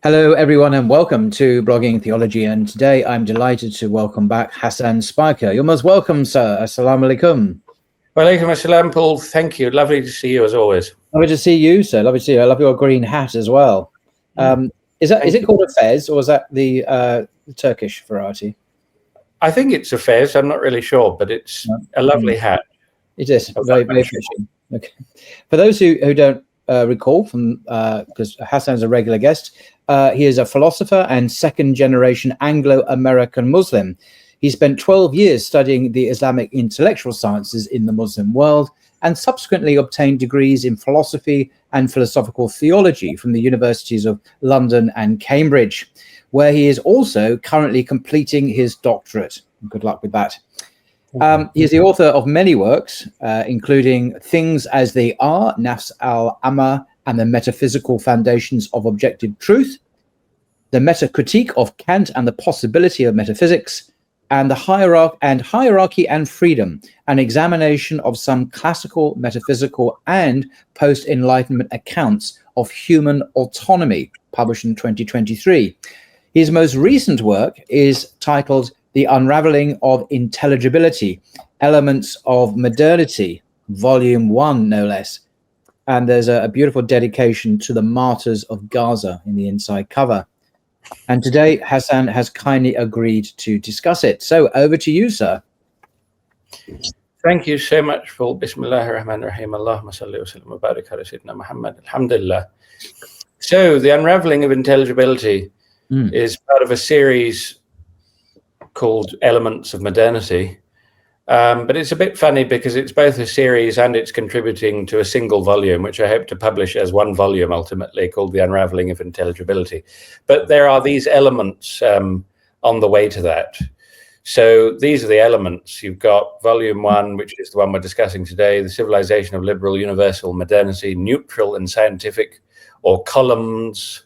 Hello, everyone, and welcome to Blogging Theology. And today I'm delighted to welcome back Hassan Spiker. You're most welcome, sir. Assalamu alaikum. Walaikum assalam, Paul. Thank you. Lovely to see you as always. Lovely to see you, sir. Lovely to see you. I love your green hat as well. Is it called a fez, or is that the Turkish variety? I think it's a fez. I'm not really sure, but it's a lovely hat. It is very fishing. Okay. For those who don't recall, from because Hassan is a regular guest, he is a philosopher and second-generation Anglo-American Muslim. He spent 12 years studying the Islamic intellectual sciences in the Muslim world and subsequently obtained degrees in philosophy and philosophical theology from the universities of London and Cambridge, where he is also currently completing his doctorate. Good luck with that. He is the author of many works, including Things as They Are, Nafs al-Amma, and the Metaphysical Foundations of Objective Truth, The Meta-Critique of Kant and the Possibility of Metaphysics, and the Hierarchy and Freedom, an examination of some classical, metaphysical, and post-Enlightenment accounts of human autonomy, published in 2023. His most recent work is titled The Unraveling of Intelligibility, Elements of Modernity, Volume 1, no less. And there's a beautiful dedication to the martyrs of Gaza in the inside cover. And today, Hassan has kindly agreed to discuss it. So over to you, sir. Thank you so much, Paul. Bismillahir Rahmanir Rahim. Allahumma salli wa sallim wa barik ala Sayyidina Muhammad. Alhamdulillah. So the Unraveling of Intelligibility is part of a series called Elements of Modernity. But it's a bit funny because it's both a series and it's contributing to a single volume, which I hope to publish as one volume ultimately, called The Unraveling of Intelligibility. But there are these elements on the way to that. So these are the elements. You've got Volume 1, which is the one we're discussing today, The Civilization of Liberal Universal Modernity, Neutral and Scientific, or Columns.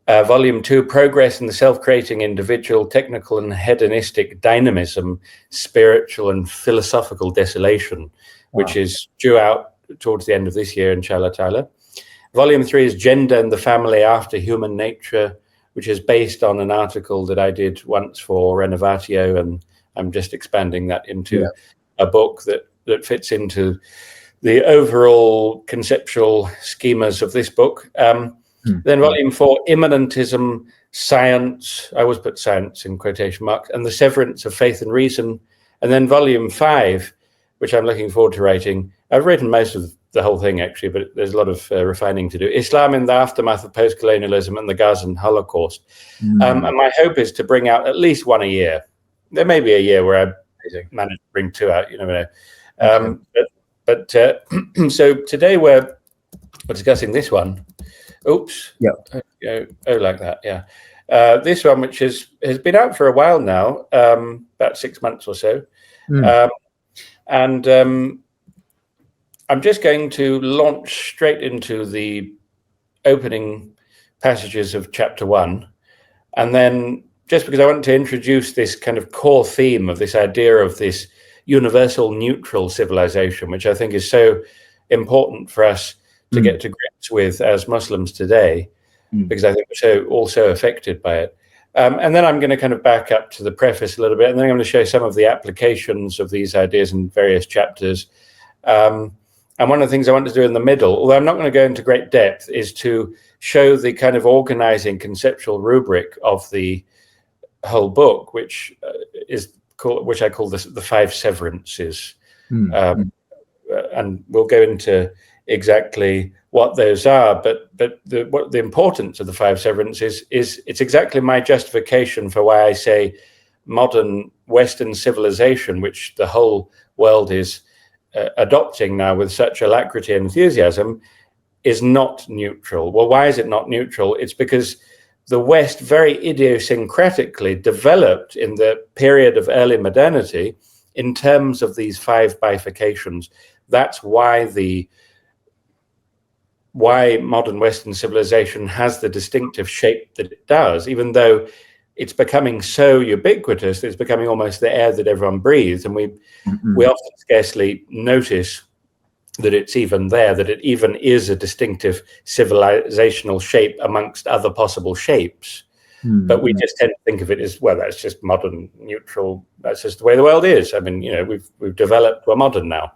Volume 2, Progress in the Self-Creating Individual, Technical and Hedonistic Dynamism, Spiritual and Philosophical Desolation, which is due out towards the end of this year, inshallah ta'ala. Volume 3 is Gender and the Family After Human Nature, which is based on an article that I did once for Renovatio, and I'm just expanding that into a book that fits into the overall conceptual schemas of this book. Then Volume 4, Immanentism, Science, I always put science in quotation marks, and the Severance of Faith and Reason. And then Volume 5, which I'm looking forward to writing. I've written most of the whole thing, actually, but there's a lot of refining to do. Islam in the Aftermath of Post-Colonialism and the Gazan Holocaust. And my hope is to bring out at least one a year. There may be a year where I manage to bring 2 out, you never know. So today we're discussing this one. Oops. Yeah. Oh, like that. Yeah. This one, which has been out for a while now, about 6 months or so. And I'm just going to launch straight into the opening passages of chapter 1. And then just because I want to introduce this kind of core theme of this idea of this universal neutral civilization, which I think is so important for us to get to grips with as Muslims today, because I think we're also affected by it. And then I'm going to kind of back up to the preface a little bit, and then I'm going to show some of the applications of these ideas in various chapters. And one of the things I want to do in the middle, although I'm not going to go into great depth, is to show the kind of organizing conceptual rubric of the whole book, which I call the 5 severances. And we'll go into exactly what those are, but the importance of the 5 severances is it's exactly my justification for why I say modern Western civilization, which the whole world is adopting now with such alacrity and enthusiasm, is not neutral. Well, why is it not neutral? It's because the West very idiosyncratically developed in the period of early modernity in terms of these 5 bifurcations. That's why modern Western civilization has the distinctive shape that it does, even though it's becoming so ubiquitous that it's becoming almost the air that everyone breathes. And we often scarcely notice that it's even there, that it even is a distinctive civilizational shape amongst other possible shapes. But we just tend to think of it as, well, that's just modern, neutral. That's just the way the world is. I mean, you know, we've developed, we're modern now.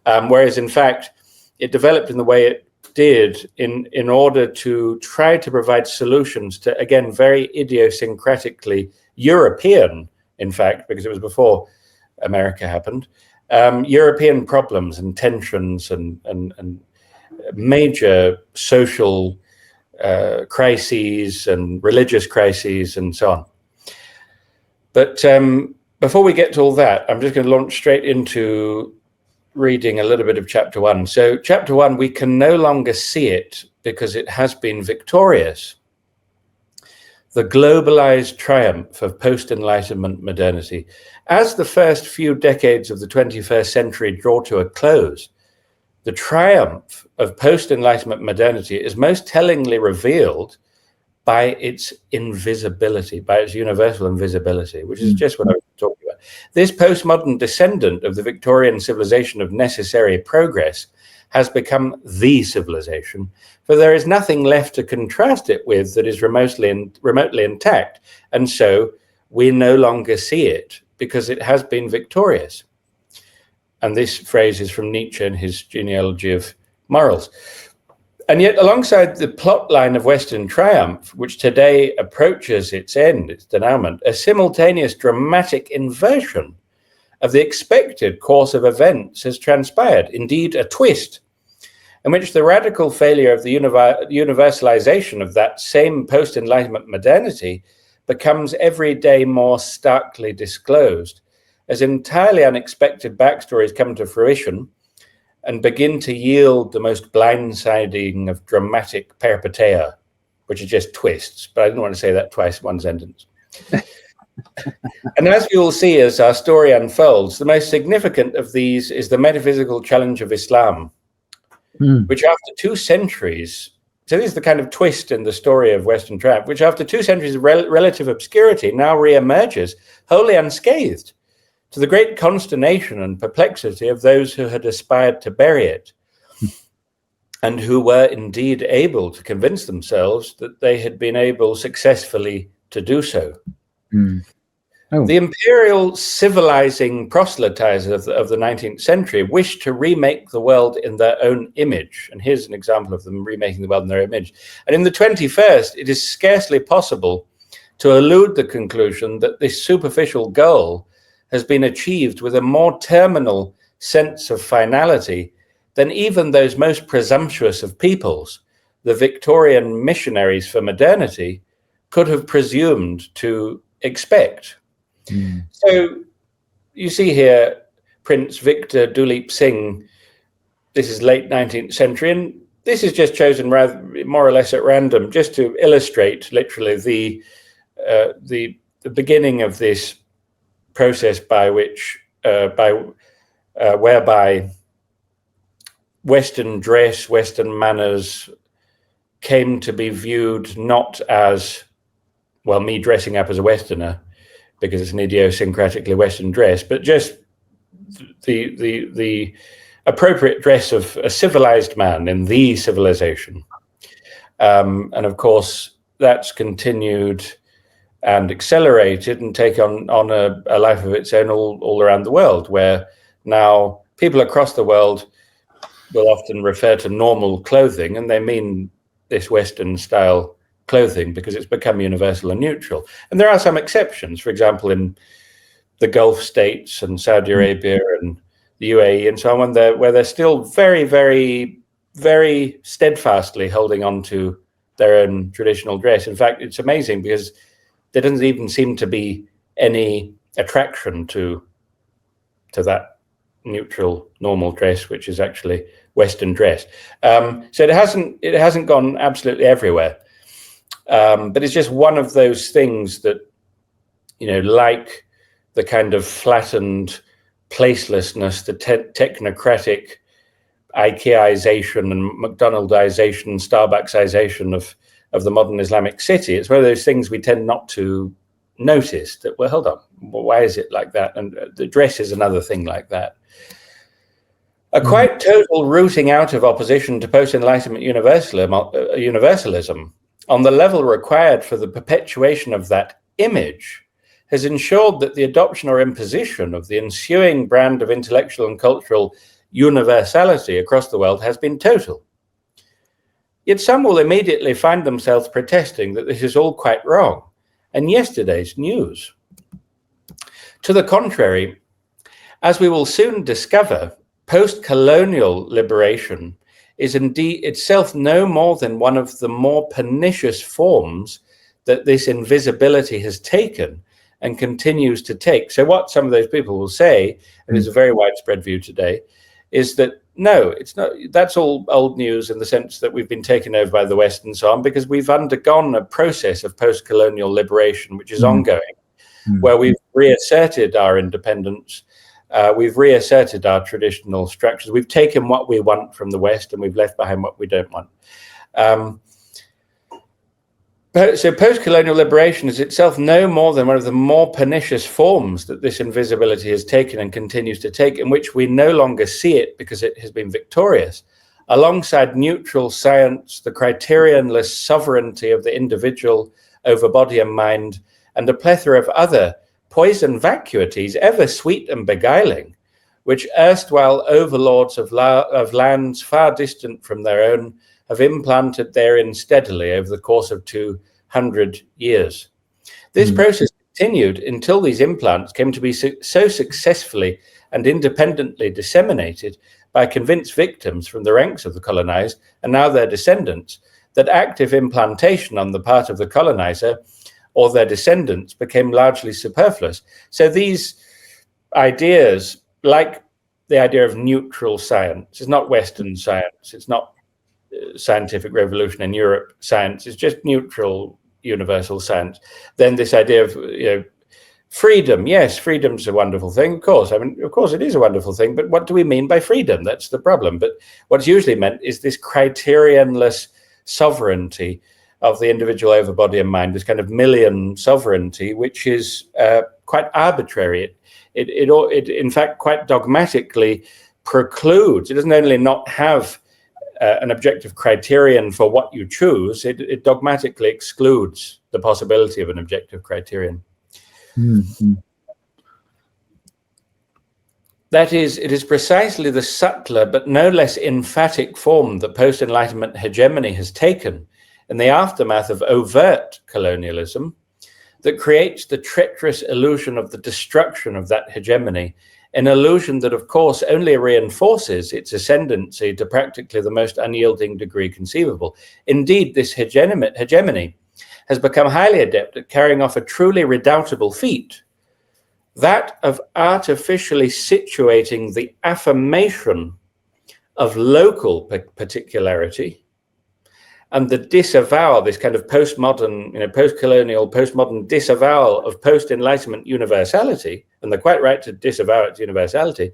Whereas in fact, it developed in the way it did in order to try to provide solutions to, again, very idiosyncratically European, in fact, because it was before America happened, European problems and tensions and major social crises and religious crises and so on. But before we get to all that, I'm just going to launch straight into reading a little bit of chapter 1. So chapter 1, we can no longer see it because it has been victorious. The globalized triumph of post-Enlightenment modernity. As the first few decades of the 21st century draw to a close, the triumph of post-Enlightenment modernity is most tellingly revealed by its invisibility, by its universal invisibility, which is just what I was talking about. This postmodern descendant of the Victorian civilization of necessary progress has become the civilization, for there is nothing left to contrast it with that is remotely intact. And so we no longer see it because it has been victorious. And this phrase is from Nietzsche in his genealogy of morals. And yet, alongside the plot line of Western triumph, which today approaches its end, its denouement, a simultaneous dramatic inversion of the expected course of events has transpired, indeed a twist, in which the radical failure of the universalization of that same post-Enlightenment modernity becomes every day more starkly disclosed, as entirely unexpected backstories come to fruition and begin to yield the most blindsiding of dramatic peripeteia, which are just twists, but I didn't want to say that twice in one sentence. And as we will see as our story unfolds, the most significant of these is the metaphysical challenge of Islam, which after 2 centuries, so this is the kind of twist in the story of Western triumph, which after 2 centuries of relative obscurity now re-emerges wholly unscathed, to the great consternation and perplexity of those who had aspired to bury it, and who were indeed able to convince themselves that they had been able successfully to do so. The imperial civilizing proselytizers of the 19th century wished to remake the world in their own image. And here's an example of them remaking the world in their image. And in the 21st, it is scarcely possible to elude the conclusion that this superficial goal has been achieved with a more terminal sense of finality than even those most presumptuous of peoples, the Victorian missionaries for modernity, could have presumed to expect. So you see here Prince Victor Duleep Singh. This is late 19th century, and this is just chosen rather more or less at random, just to illustrate literally the beginning of this process by which whereby Western dress, Western manners came to be viewed not as, well, me dressing up as a Westerner because it's an idiosyncratically Western dress, but just the appropriate dress of a civilized man in the civilization. And of course, that's continued and accelerated and take on a life of its own all around the world, where now people across the world will often refer to normal clothing, and they mean this Western style clothing because it's become universal and neutral. And there are some exceptions, for example, in the Gulf states and Saudi Arabia and the UAE and so on, where they're still very, very, very steadfastly holding on to their own traditional dress. In fact, it's amazing because there doesn't even seem to be any attraction to that neutral, normal dress, which is actually Western dress. So it hasn't gone absolutely everywhere, but it's just one of those things that, you know, like the kind of flattened placelessness, the technocratic IKEAization and McDonaldization, Starbucksization of the modern Islamic city. It's one of those things we tend not to notice that, well, hold on, why is it like that? And the dress is another thing like that. A quite total rooting out of opposition to post-Enlightenment universalism on the level required for the perpetuation of that image has ensured that the adoption or imposition of the ensuing brand of intellectual and cultural universality across the world has been total. Yet some will immediately find themselves protesting that this is all quite wrong, and yesterday's news. To the contrary, as we will soon discover, post-colonial liberation is indeed itself no more than one of the more pernicious forms that this invisibility has taken and continues to take. So what some of those people will say, and it's a very widespread view today, is that no, it's not. That's all old news in the sense that we've been taken over by the West and so on, because we've undergone a process of post-colonial liberation, which is ongoing, where we've reasserted our independence. We've reasserted our traditional structures. We've taken what we want from the West and we've left behind what we don't want. So post-colonial liberation is itself no more than one of the more pernicious forms that this invisibility has taken and continues to take, in which we no longer see it because it has been victorious. Alongside neutral science, the criterionless sovereignty of the individual over body and mind, and a plethora of other poison vacuities, ever sweet and beguiling, which erstwhile overlords of lands far distant from their own have implanted therein steadily over the course of 200 years. This process continued until these implants came to be so successfully and independently disseminated by convinced victims from the ranks of the colonized and now their descendants, that active implantation on the part of the colonizer or their descendants became largely superfluous. So these ideas, like the idea of neutral science, it's not Western science, it's not scientific revolution in Europe science, it's just neutral universal science. Then this idea of freedom, yes, freedom's a wonderful thing, of course. I mean, of course it is a wonderful thing, but what do we mean by freedom? That's the problem. But what's usually meant is this criterionless sovereignty of the individual over body and mind, this kind of million sovereignty, which is quite arbitrary. It in fact quite dogmatically precludes. It doesn't only not have an objective criterion for what you choose, it dogmatically excludes the possibility of an objective criterion. That is, it is precisely the subtler but no less emphatic form that post-Enlightenment hegemony has taken in the aftermath of overt colonialism that creates the treacherous illusion of the destruction of that hegemony, an illusion that, of course, only reinforces its ascendancy to practically the most unyielding degree conceivable. Indeed, this hegemony has become highly adept at carrying off a truly redoubtable feat, that of artificially situating the affirmation of local particularity and the disavowal, this kind of postmodern, post-colonial, postmodern disavowal of post-Enlightenment universality, and they're quite right to disavow its universality,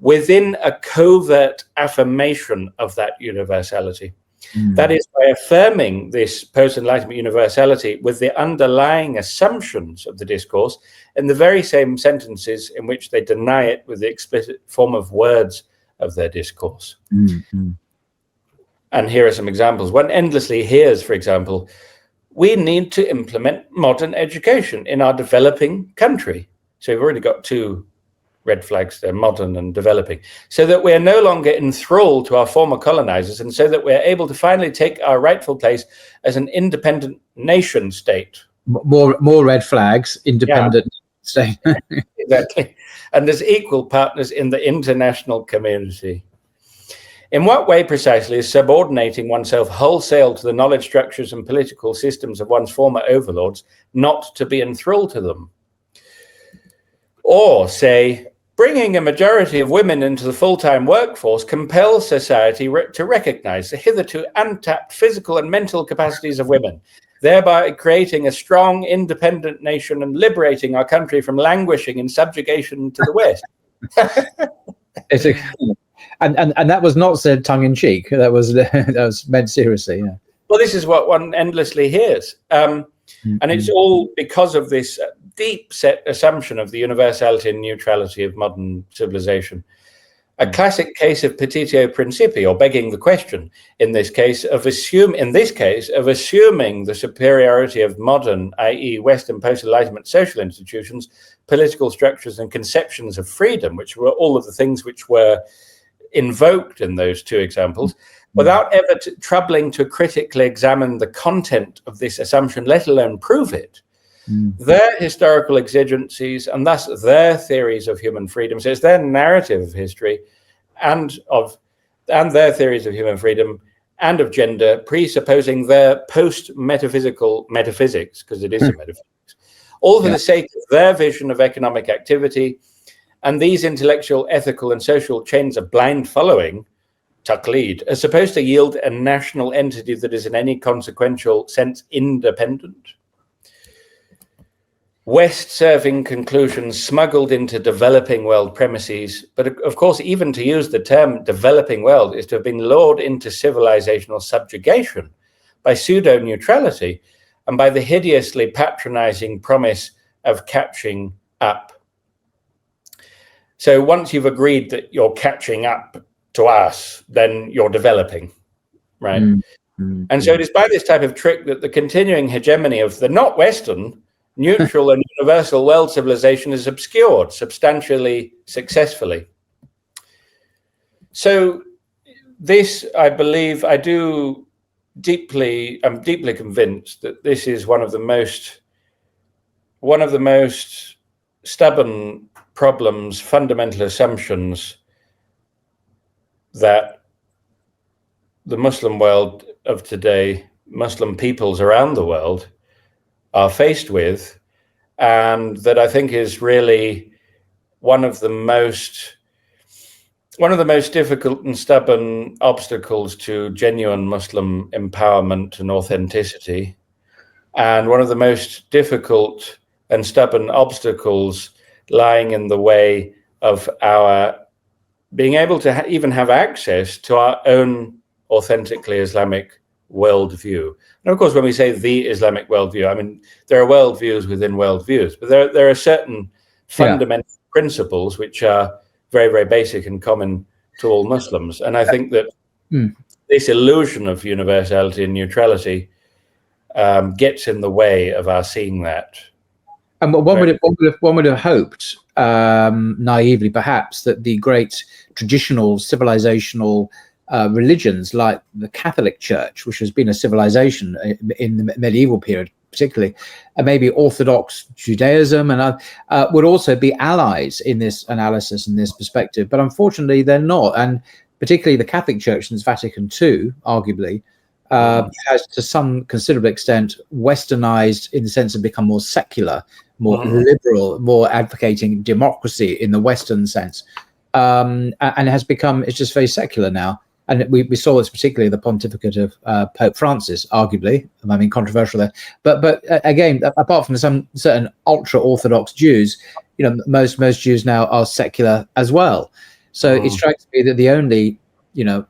within a covert affirmation of that universality. That is, by affirming this post-Enlightenment universality with the underlying assumptions of the discourse in the very same sentences in which they deny it with the explicit form of words of their discourse. And here are some examples. One endlessly hears, for example, we need to implement modern education in our developing country. So we've already got two red flags there, modern and developing, so that we are no longer enthralled to our former colonizers, and so that we're able to finally take our rightful place as an independent nation state. More red flags, independent state. Exactly. And as equal partners in the international community. In what way precisely is subordinating oneself wholesale to the knowledge structures and political systems of one's former overlords not to be enthralled to them? Or, say, bringing a majority of women into the full-time workforce compels society to recognize the hitherto untapped physical and mental capacities of women, thereby creating a strong, independent nation and liberating our country from languishing in subjugation to the West. And that was not said tongue-in-cheek. That was meant seriously. Yeah. Well, this is what one endlessly hears. And it's all because of this deep-set assumption of the universality and neutrality of modern civilization. A classic case of petitio principii, or begging the question, in this case of assuming the superiority of modern, i.e. Western post-Enlightenment social institutions, political structures and conceptions of freedom, which were all of the things which were invoked in those two examples, without ever troubling to critically examine the content of this assumption, let alone prove it. Their historical exigencies, and thus their theories of human freedom, so it's their narrative of history and their theories of human freedom and of gender, presupposing their post-metaphysical metaphysics, because it is a metaphysics, all for the sake of their vision of economic activity. And these intellectual, ethical, and social chains of blind following, taqlid, are supposed to yield a national entity that is in any consequential sense independent. West-serving conclusions smuggled into developing world premises, but of course, even to use the term developing world is to have been lured into civilizational subjugation by pseudo-neutrality and by the hideously patronizing promise of catching up. So once you've agreed that you're catching up to us, then you're developing, right? And so it is by this type of trick that the continuing hegemony of the not Western, neutral and universal world civilization is obscured substantially, successfully. So this, I believe, I'm deeply convinced that this is one of the most stubborn problems, fundamental assumptions that the Muslim world of today, Muslim peoples around the world, are faced with, and that I think is really one of the most difficult and stubborn obstacles to genuine Muslim empowerment and authenticity, and one of the most difficult and stubborn obstacles lying in the way of our being able to even have access to our own authentically Islamic worldview. And of course, when we say the Islamic worldview, I mean, there are worldviews within worldviews, but there are certain fundamental principles which are very, very basic and common to all Muslims. And I think that this illusion of universality and neutrality gets in the way of our seeing that. And one would have hoped, naively perhaps, that the great traditional civilizational religions like the Catholic Church, which has been a civilization in the medieval period particularly, and maybe Orthodox Judaism, and would also be allies in this analysis and this perspective. But unfortunately, they're not. And particularly the Catholic Church since Vatican II, arguably, has to some considerable extent westernized in the sense of become more secular, more liberal, more advocating democracy in the Western sense. And it has become, it's just very secular now. And we saw this particularly the pontificate of Pope Francis, arguably. I mean, controversial there. But again, apart from some certain ultra-Orthodox Jews, you know, most Jews now are secular as well. So it strikes me that the only, you know,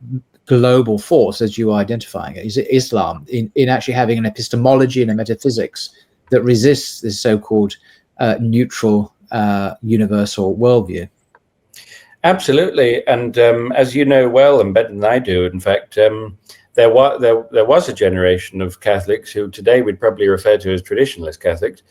global force, as you are identifying it, is Islam in actually having an epistemology and a metaphysics that resists this so-called neutral, universal worldview. Absolutely, and as you know well, and better than I do, in fact, there was a generation of Catholics who today we'd probably refer to as traditionalist Catholics,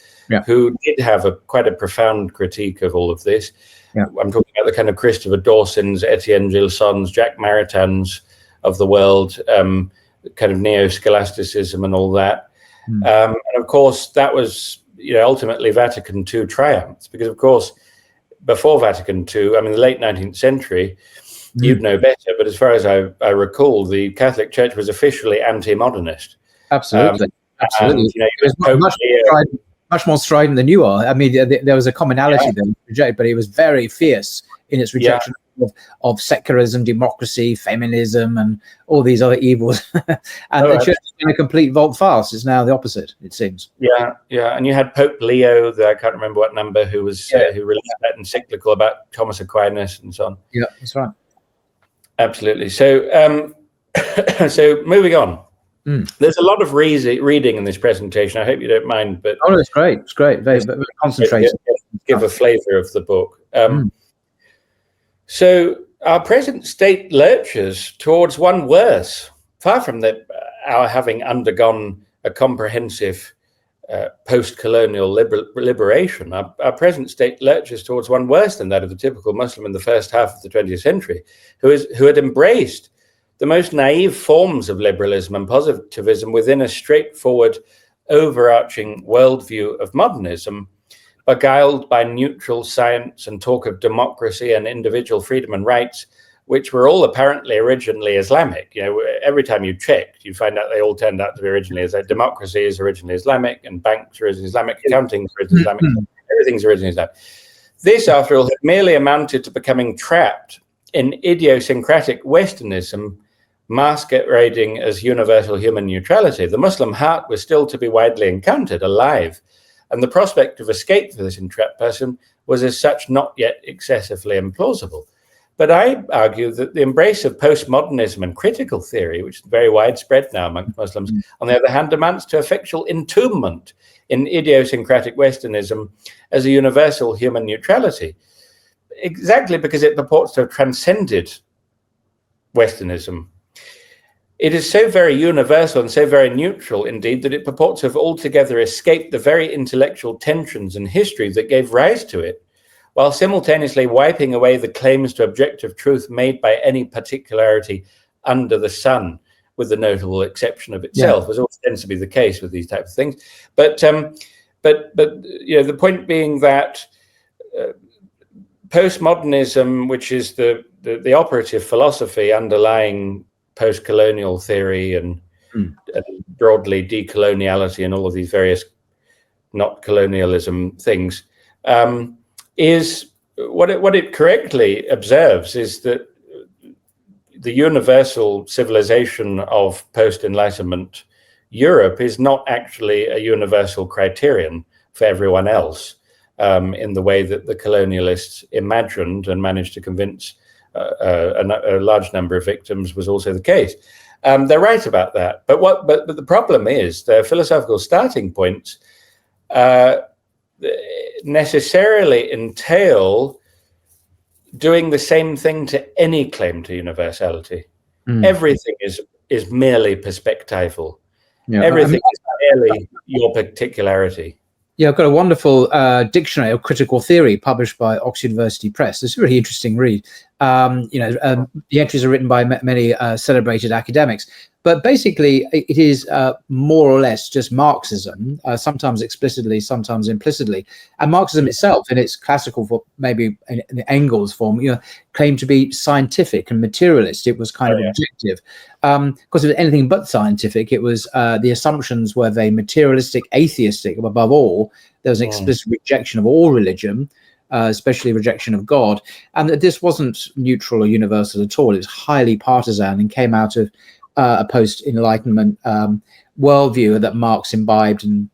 who did have quite a profound critique of all of this. I'm talking about the kind of Christopher Dawsons, Etienne Gilsons, Jack Maritans of the world, kind of neo-scholasticism and all that. And of course, that was, you know, ultimately Vatican II triumphs, because of course, before Vatican II, I mean, the late 19th century, you'd know better, but as far as I recall, the Catholic Church was officially anti-modernist. Absolutely. Absolutely. And, you know, it was much more strident than you are. I mean, there was a commonality there, but it was very fierce in its rejection of secularism, democracy, feminism, and all these other evils. And the church has been a complete volte-face. It's now the opposite, it seems. Yeah. And you had Pope Leo, I can't remember what number, who was who released that encyclical about Thomas Aquinas and so on. Yeah, that's right. Absolutely. So, so moving on. There's a lot of reading in this presentation. I hope you don't mind, but it's great. It's great. Very concentrated. Give a flavour of the book. So Our present state lurches towards one worse, far from our having undergone a comprehensive post-colonial liberation. Our present state lurches towards one worse than that of the typical Muslim in the first half of the 20th century, who had embraced the most naive forms of liberalism and positivism within a straightforward, overarching worldview of modernism, beguiled by neutral science and talk of democracy and individual freedom and rights, which were all apparently originally Islamic. You know, every time you checked, you find out they all turned out to be originally Islamic. Democracy is originally Islamic, and banks are originally Islamic, accounting is originally Islamic, everything's originally Islamic. This, after all, had merely amounted to becoming trapped in idiosyncratic Westernism, masquerading as universal human neutrality. The Muslim heart was still to be widely encountered, alive, and the prospect of escape for this entrapped person was as such not yet excessively implausible. But I argue that the embrace of postmodernism and critical theory, which is very widespread now amongst Muslims, on the other hand, amounts to effectual entombment in idiosyncratic Westernism as a universal human neutrality, exactly because it purports to have transcended Westernism. It is so very universal and so very neutral, indeed, that it purports to have altogether escaped the very intellectual tensions and history that gave rise to it, while simultaneously wiping away the claims to objective truth made by any particularity under the sun, with the notable exception of itself, as always tends to be the case with these types of things. But you know, the point being that postmodernism, which is the operative philosophy underlying post-colonial theory and broadly decoloniality and all of these various not colonialism things, is what it correctly observes is that the universal civilization of post-Enlightenment Europe is not actually a universal criterion for everyone else in the way that the colonialists imagined and managed to convince a large number of victims was also the case. They're right about that. But the problem is their philosophical starting points necessarily entail doing the same thing to any claim to universality. Everything is merely perspectival. Everything is merely your particularity. Yeah, I've got a wonderful dictionary of critical theory published by Oxford University Press. It's a really interesting read. The entries are written by many celebrated academics. But basically, it is more or less just Marxism, sometimes explicitly, sometimes implicitly. And Marxism itself, in its classical, maybe in Engels form, claimed to be scientific and materialist. It was kind of objective. Because it was anything but scientific. It was the assumptions were very materialistic, atheistic. Above all, there was an explicit rejection of all religion, especially rejection of God. And that this wasn't neutral or universal at all. It was highly partisan and came out of a post-Enlightenment worldview that Marx imbibed, and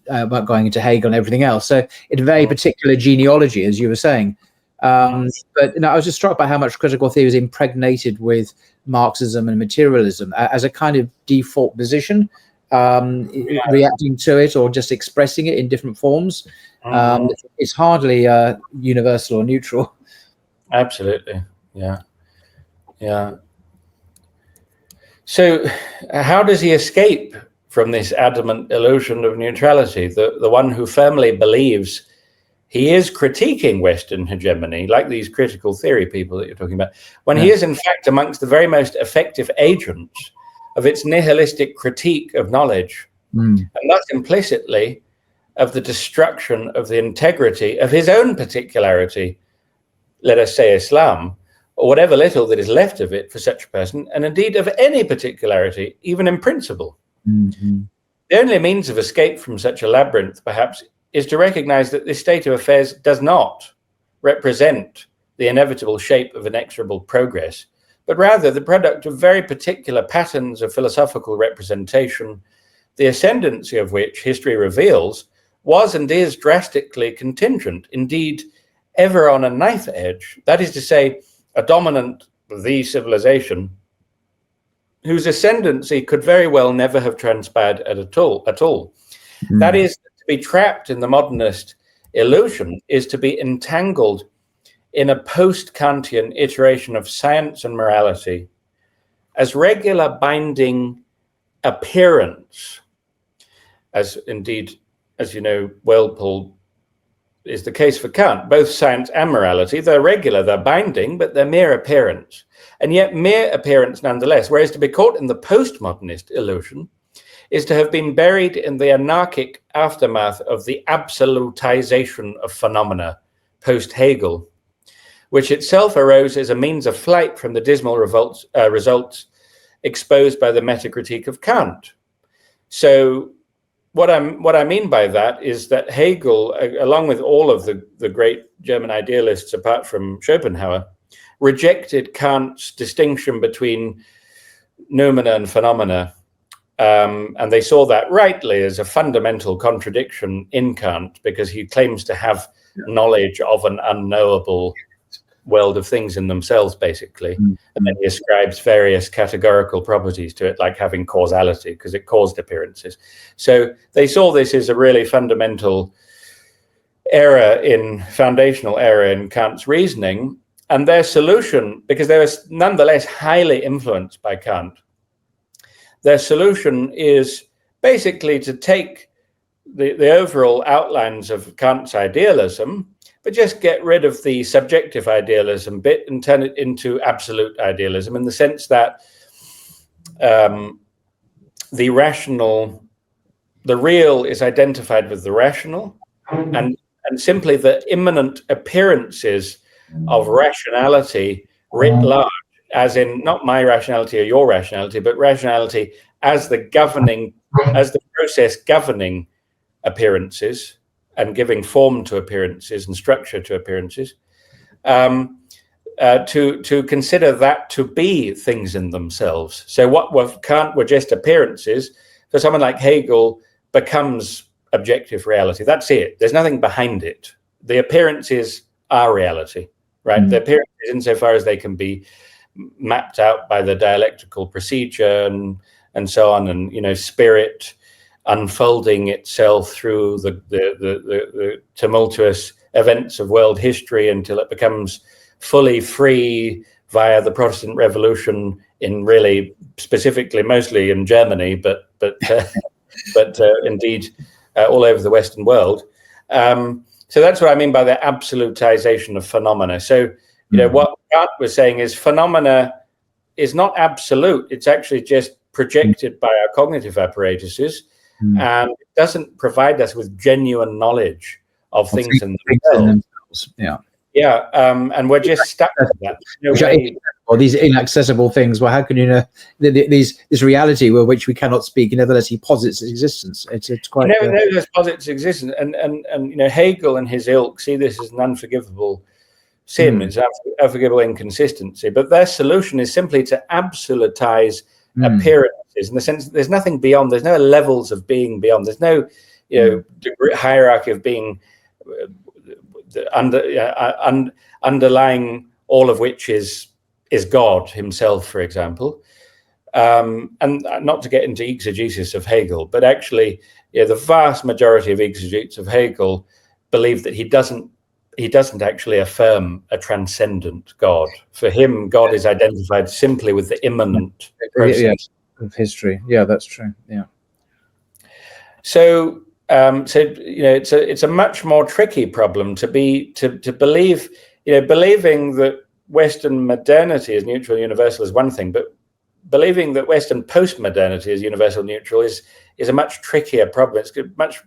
about going into Hegel and everything else. So it's a very particular genealogy, as you were saying. But I was just struck by how much critical theory is impregnated with Marxism and materialism as a kind of default position, reacting to it or just expressing it in different forms. It's hardly universal or neutral. Absolutely, yeah. So how does he escape from this adamant illusion of neutrality? The one who firmly believes he is critiquing Western hegemony, like these critical theory people that you're talking about, when he is in fact amongst the very most effective agents of its nihilistic critique of knowledge, and thus implicitly of the destruction of the integrity of his own particularity, let us say Islam, or whatever little that is left of it for such a person, and indeed of any particularity, even in principle. The only means of escape from such a labyrinth, perhaps, is to recognize that this state of affairs does not represent the inevitable shape of inexorable progress, but rather the product of very particular patterns of philosophical representation, the ascendancy of which history reveals was and is drastically contingent, indeed ever on a knife edge. That is to say, a dominant civilization whose ascendancy could very well never have transpired at all. That is, to be trapped in the modernist illusion is to be entangled in a post-Kantian iteration of science and morality as regular binding appearance, as indeed, as you know, Paul, is the case for Kant. Both science and morality, they're regular, they're binding, but they're mere appearance. And yet mere appearance nonetheless, whereas to be caught in the postmodernist illusion is to have been buried in the anarchic aftermath of the absolutization of phenomena post-Hegel, which itself arose as a means of flight from the dismal results exposed by the metacritique of Kant. So what I mean by that is that Hegel, along with all of the great German idealists apart from Schopenhauer, rejected Kant's distinction between noumena and phenomena. And they saw that rightly as a fundamental contradiction in Kant, because he claims to have knowledge of an unknowable world of things in themselves, basically. And then he ascribes various categorical properties to it, like having causality, because it caused appearances. So they saw this as a really fundamental foundational error in Kant's reasoning. And their solution, because they were nonetheless highly influenced by Kant, their solution is basically to take the overall outlines of Kant's idealism, but just get rid of the subjective idealism bit and turn it into absolute idealism, in the sense that the real is identified with the rational, and simply the immanent appearances of rationality writ large, as in not my rationality or your rationality, but rationality as the process governing appearances and giving form to appearances and structure to appearances, to consider that to be things in themselves. So what Kant were just appearances, for someone like Hegel, becomes objective reality. That's it. There's nothing behind it. The appearances are reality, right? The appearances, insofar as they can be mapped out by the dialectical procedure and so on, and spirit unfolding itself through the tumultuous events of world history until it becomes fully free via the Protestant Revolution, in really specifically mostly in Germany, but indeed all over the Western world. So that's what I mean by the absolutization of phenomena. So what Kant was saying is phenomena is not absolute. It's actually just projected by our cognitive apparatuses, and it doesn't provide us with genuine knowledge of things in themselves. And we're just stuck with that. Or these inaccessible things. Well, how can you know this reality which we cannot speak? Nevertheless, he posits its existence. It's quite. Nevertheless, posits existence, and Hegel and his ilk see this as an unforgivable sin. It's an unforgivable inconsistency. But their solution is simply to absolutize appearances, in the sense that there's nothing beyond. There's no levels of being beyond. There's no hierarchy of being underlying all of which is God himself, for example. And not to get into exegesis of Hegel, but actually the vast majority of exegetes of Hegel believe that he doesn't actually affirm a transcendent God. For him, God is identified simply with the immanent process of history. Yeah, that's true. Yeah. So it's a much more tricky problem to believe. Believing that Western modernity is neutral universal is one thing, but believing that Western postmodernity is universal neutral is a much trickier problem. It's much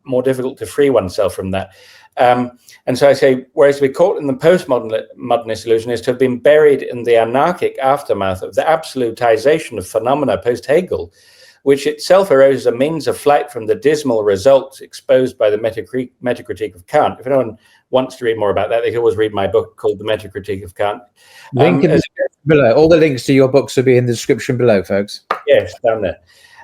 more difficult to free oneself from that. And so I say, whereas to be caught in the postmodernist illusion is to have been buried in the anarchic aftermath of the absolutization of phenomena post-Hegel, which itself arose as a means of flight from the dismal results exposed by the metacritique of Kant. If anyone wants to read more about that, they can always read my book called The Metacritique of Kant. Link below. All the links to your books will be in the description below, folks. Yes, down there.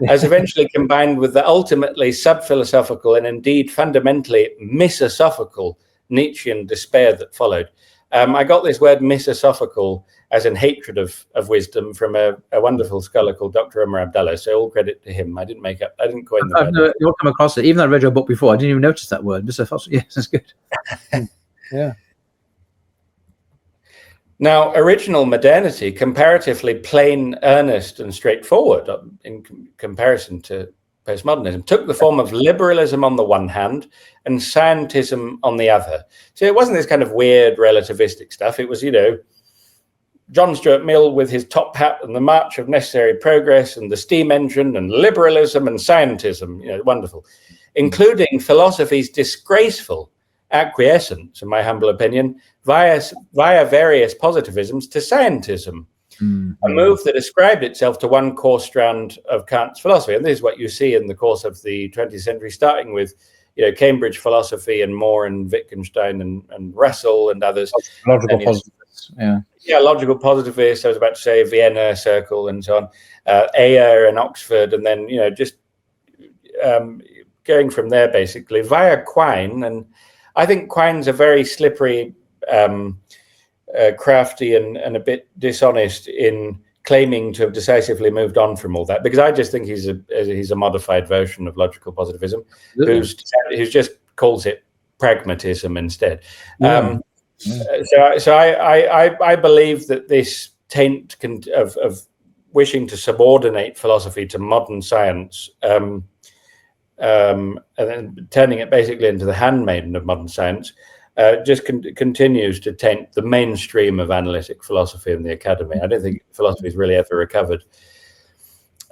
As eventually combined with the ultimately sub-philosophical and indeed fundamentally misosophical Nietzschean despair that followed. I got this word misosophical as in hatred of wisdom from a wonderful scholar called Dr. Umar Abdallah. So all credit to him. I didn't coin the word. You'll come across it. Even though I read your book before, I didn't even notice that word. Misosophical. Yes, that's good. Yeah. Now, original modernity, comparatively plain, earnest, and straightforward in comparison to postmodernism, took the form of liberalism on the one hand and scientism on the other. So it wasn't this kind of weird relativistic stuff. It was, John Stuart Mill with his top hat and the march of necessary progress and the steam engine and liberalism and scientism, wonderful, including philosophy's disgraceful acquiescence, in my humble opinion, via various positivisms to scientism, a move that ascribed itself to one core strand of Kant's philosophy. And this is what you see in the course of the 20th century, starting with Cambridge philosophy and Moore and Wittgenstein and Russell and others. Logical positivists, yeah, logical positivists. I was about to say Vienna Circle and so on, Ayer and Oxford, and then just going from there basically via Quine. And I think Quine's a very slippery, crafty and a bit dishonest in claiming to have decisively moved on from all that, because I just think he's a modified version of logical positivism, who's just calls it pragmatism instead. So I believe that this taint of wishing to subordinate philosophy to modern science, and then turning it basically into the handmaiden of modern science, just continues to taint the mainstream of analytic philosophy in the academy. I don't think philosophy has really ever recovered.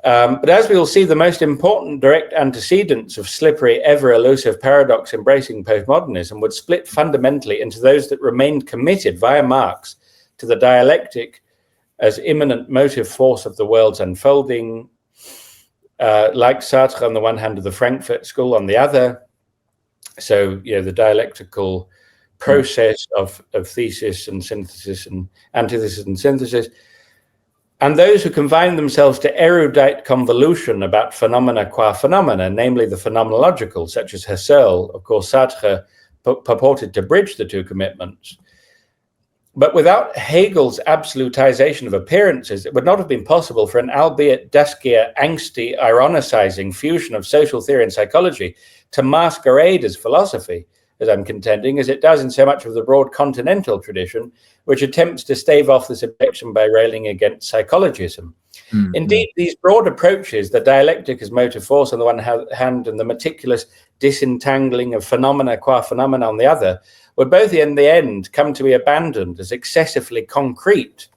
But as we will see, the most important direct antecedents of slippery, ever-elusive paradox embracing postmodernism would split fundamentally into those that remained committed via Marx to the dialectic as immanent motive force of the world's unfolding, like Sartre on the one hand, of the Frankfurt School on the other. So, the dialectical process of thesis and synthesis and antithesis and synthesis. And those who confine themselves to erudite convolution about phenomena qua phenomena, namely the phenomenological, such as Husserl. Of course, Sartre purported to bridge the two commitments. But without Hegel's absolutization of appearances, it would not have been possible for an albeit duskier, angsty, ironicizing fusion of social theory and psychology to masquerade as philosophy, as I'm contending, as it does in so much of the broad continental tradition, which attempts to stave off this objection by railing against psychologism. Indeed, these broad approaches, the dialectic as motive force on the one hand and the meticulous disentangling of phenomena qua phenomena on the other, would both in the end come to be abandoned as excessively concrete.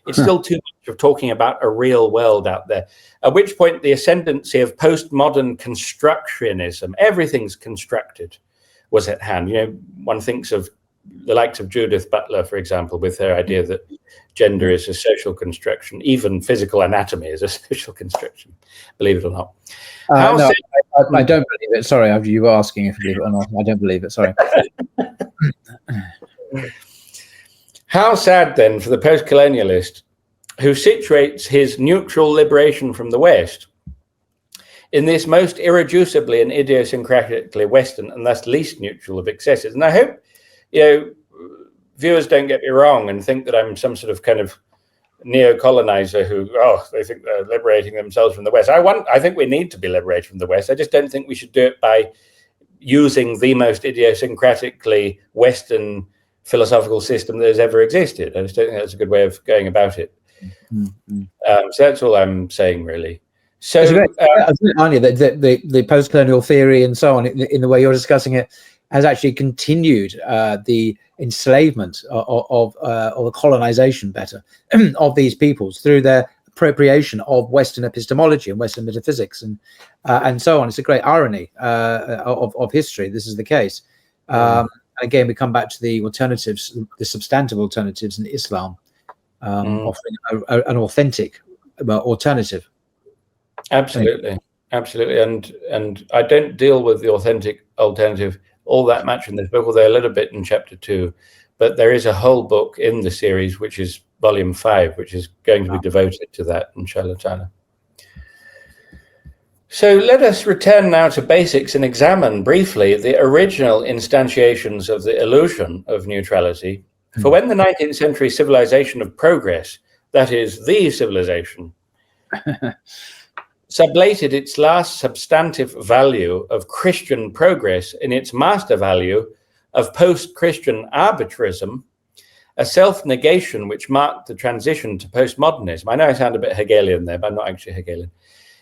It's still too much of talking about a real world out there, at which point the ascendancy of postmodern constructionism, everything's constructed, was at hand. One thinks of the likes of Judith Butler, for example, with her idea that gender is a social construction, even physical anatomy is a social construction, believe it or not. No, I don't believe it. Sorry, you were asking if you believe it or not. I don't believe it, sorry. How sad, then, for the post-colonialist who situates his neutral liberation from the West in this most irreducibly and idiosyncratically Western and thus least neutral of excesses. And I hope, viewers don't get me wrong and think that I'm some sort of kind of neo-colonizer who, they think they're liberating themselves from the West. I think we need to be liberated from the West. I just don't think we should do it by using the most idiosyncratically Western philosophical system that has ever existed. I just don't think that's a good way of going about it. So that's all I'm saying, really. So the post-colonial theory and so on, in the way you're discussing it, has actually continued the enslavement or the colonization, better, of these peoples through their appropriation of Western epistemology and Western metaphysics and so on. It's a great irony of history. This is the case. Again, we come back to the alternatives, the substantive alternatives in Islam, offering an authentic alternative. Absolutely. And I don't deal with the authentic alternative all that much in this book, although a little bit in chapter 2. But there is a whole book in the series, which is volume 5, which is going to be devoted to that, inshallah ta'ala. So let us return now to basics and examine briefly the original instantiations of the illusion of neutrality. For when the 19th century civilization of progress, that is the civilization, sublated its last substantive value of Christian progress in its master value of post-Christian arbitrarism, a self-negation which marked the transition to postmodernism. I know I sound a bit Hegelian there, but I'm not actually Hegelian.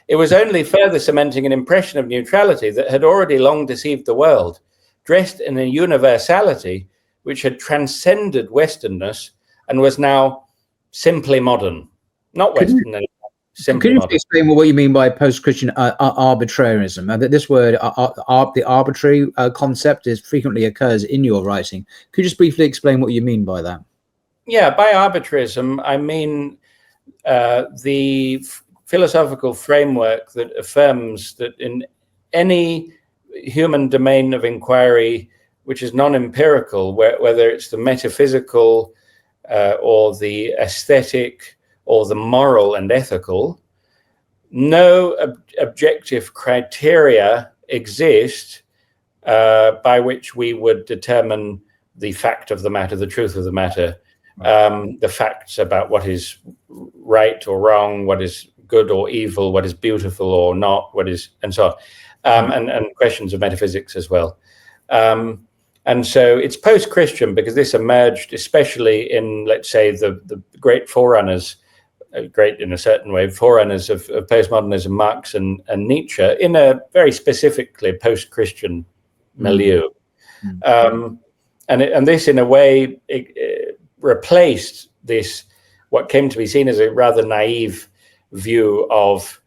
It was only further cementing an impression of neutrality that had already long deceived the world, dressed in a universality which had transcended Westernness and was now simply modern. Not Western, simply modern. Can you explain what you mean by post-Christian arbitrarism? This word, the arbitrary concept, frequently occurs in your writing. Could you just briefly explain what you mean by that? Yeah, by arbitrarism, I mean the philosophical framework that affirms that in any human domain of inquiry which is non-empirical, whether it's the metaphysical or the aesthetic or the moral and ethical, no objective criteria exist by which we would determine the fact of the matter, the truth of the matter, the facts about what is right or wrong, what is good or evil, what is beautiful or not, what is, and so on, and questions of metaphysics as well. And so it's post-Christian because this emerged, especially in, let's say, the great forerunners, great in a certain way, forerunners of postmodernism, Marx and Nietzsche, in a very specifically post-Christian milieu. And this, in a way, it replaced this, what came to be seen as a rather naive view of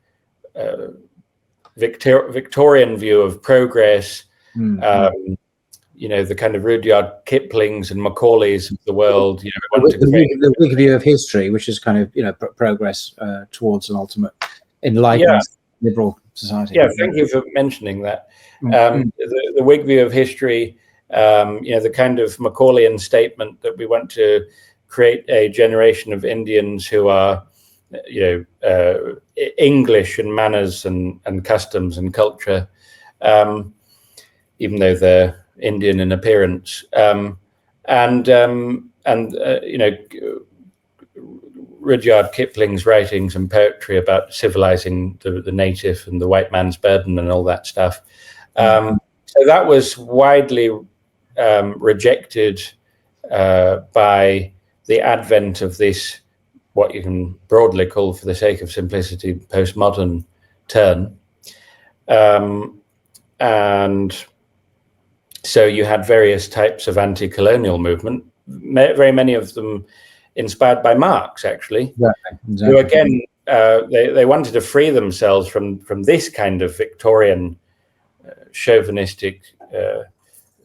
Victorian view of progress, you know, the kind of Rudyard Kiplings and Macaulays of the world. You know, the Whig view of history, which is kind of, you know, progress towards an ultimate enlightened liberal society. Yeah, thank you for mentioning that. The Whig view of history, you know, the kind of Macaulayan statement that we want to create a generation of Indians who are, you know, English in manners and customs and culture, even though they're Indian in appearance, you know, Rudyard Kipling's writings and poetry about civilizing the native and the white man's burden and all that stuff. So that was widely rejected by the advent of this, what you can broadly call, for the sake of simplicity, postmodern turn. And so you had various types of anti-colonial movement, very many of them inspired by Marx, actually, exactly. Who again, they wanted to free themselves from this kind of Victorian chauvinistic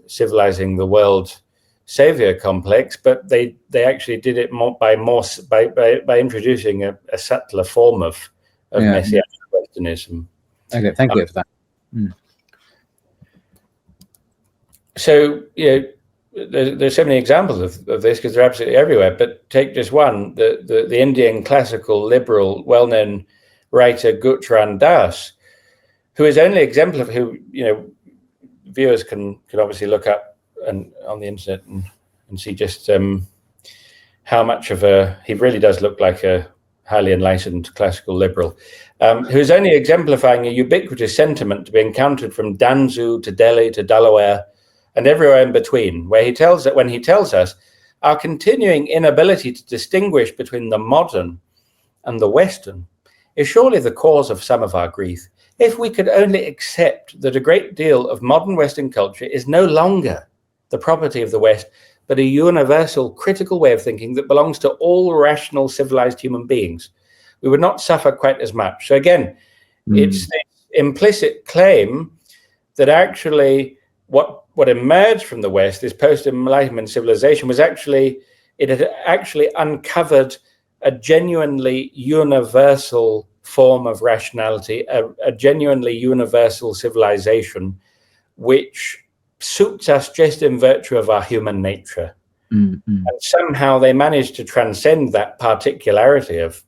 civilizing the world savior complex, but they actually did it by introducing a subtler form of messianic Westernism. Okay, thank you for that. So, you know, there's so many examples of this because they're absolutely everywhere. But take just one: the Indian classical liberal, well-known writer Gutran Das, who is only exemplar, who, you know, viewers can obviously look up and on the internet and see just how much of he really does look like a highly enlightened classical liberal, who's only exemplifying a ubiquitous sentiment to be encountered from Danzu to Delhi to Delaware and everywhere in between, where when he tells us our continuing inability to distinguish between the modern and the Western is surely the cause of some of our grief. If we could only accept that a great deal of modern Western culture is no longer the property of the West, but a universal critical way of thinking that belongs to all rational civilized human beings, we would not suffer quite as much. So again, it's the implicit claim that actually what emerged from the West, this post-Enlightenment civilization, was actually, it had actually uncovered a genuinely universal form of rationality, a genuinely universal civilization, which suits us just in virtue of our human nature. And somehow they managed to transcend that particularity of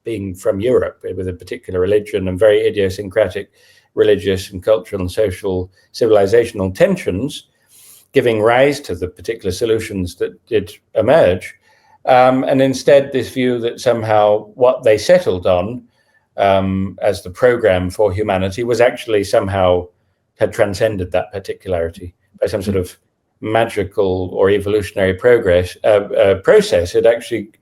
being from Europe with a particular religion and very idiosyncratic religious and cultural and social civilizational tensions, giving rise to the particular solutions that did emerge. And instead, this view that somehow what they settled on as the program for humanity was actually somehow had transcended that particularity by some sort of magical or evolutionary process. It actually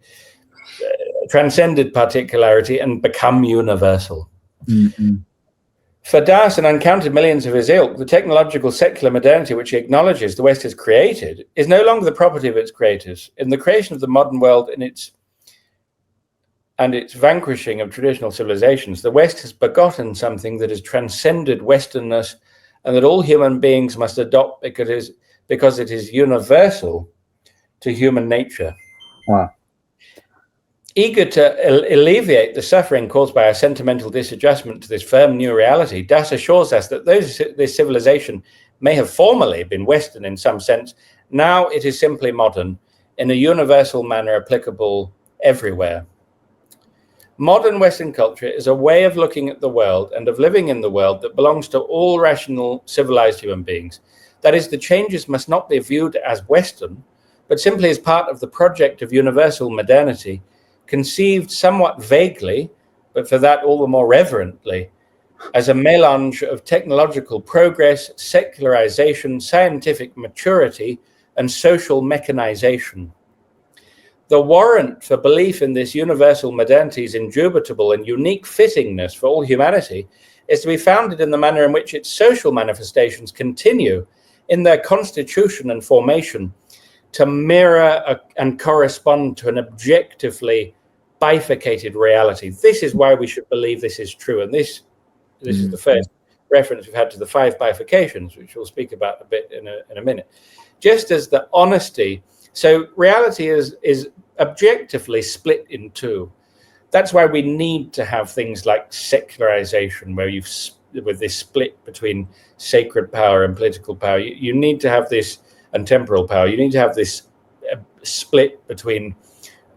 transcended particularity and become universal. Mm-hmm. For Das and uncounted millions of his ilk, the technological secular modernity which he acknowledges the West has created is no longer the property of its creators. In the creation of the modern world and its vanquishing of traditional civilizations, the West has begotten something that has transcended Westernness and that all human beings must adopt because it is universal to human nature. Wow. Eager to alleviate the suffering caused by our sentimental disadjustment to this firm new reality, Das assures us that though this civilization may have formerly been Western in some sense, now it is simply modern, in a universal manner applicable everywhere. Modern Western culture is a way of looking at the world and of living in the world that belongs to all rational, civilized human beings. That is, the changes must not be viewed as Western, but simply as part of the project of universal modernity, conceived somewhat vaguely, but for that all the more reverently, as a melange of technological progress, secularization, scientific maturity, and social mechanization. The warrant for belief in this universal modernity's indubitable and unique fittingness for all humanity is to be founded in the manner in which its social manifestations continue in their constitution and formation to mirror and correspond to an objectively bifurcated reality. This is why we should believe this is true. And this is the first reference we've had to the 5 bifurcations, which we'll speak about a bit in a minute. Just as the honesty, so reality is objectively split in 2. That's why we need to have things like secularization, where with this split between sacred power and political power. You need to have this, and temporal power. You need to have this split between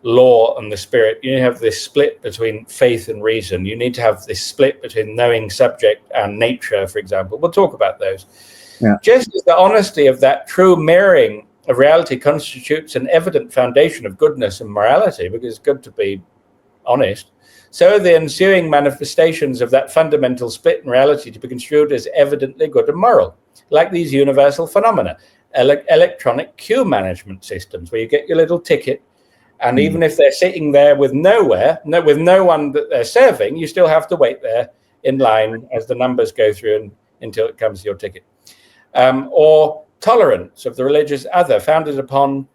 law and the spirit. You need to have this split between faith and reason. You need to have this split between knowing subject and nature, for example. We'll talk about those. Yeah. Just as the honesty of that true mirroring of reality constitutes an evident foundation of goodness and morality, because it's good to be honest, so the ensuing manifestations of that fundamental split in reality to be construed as evidently good and moral, like these universal phenomena, electronic queue management systems, where you get your little ticket, and even if they're sitting there with no one that they're serving, you still have to wait there in line as the numbers go through until it comes to your ticket. Or tolerance of the religious other, founded upon,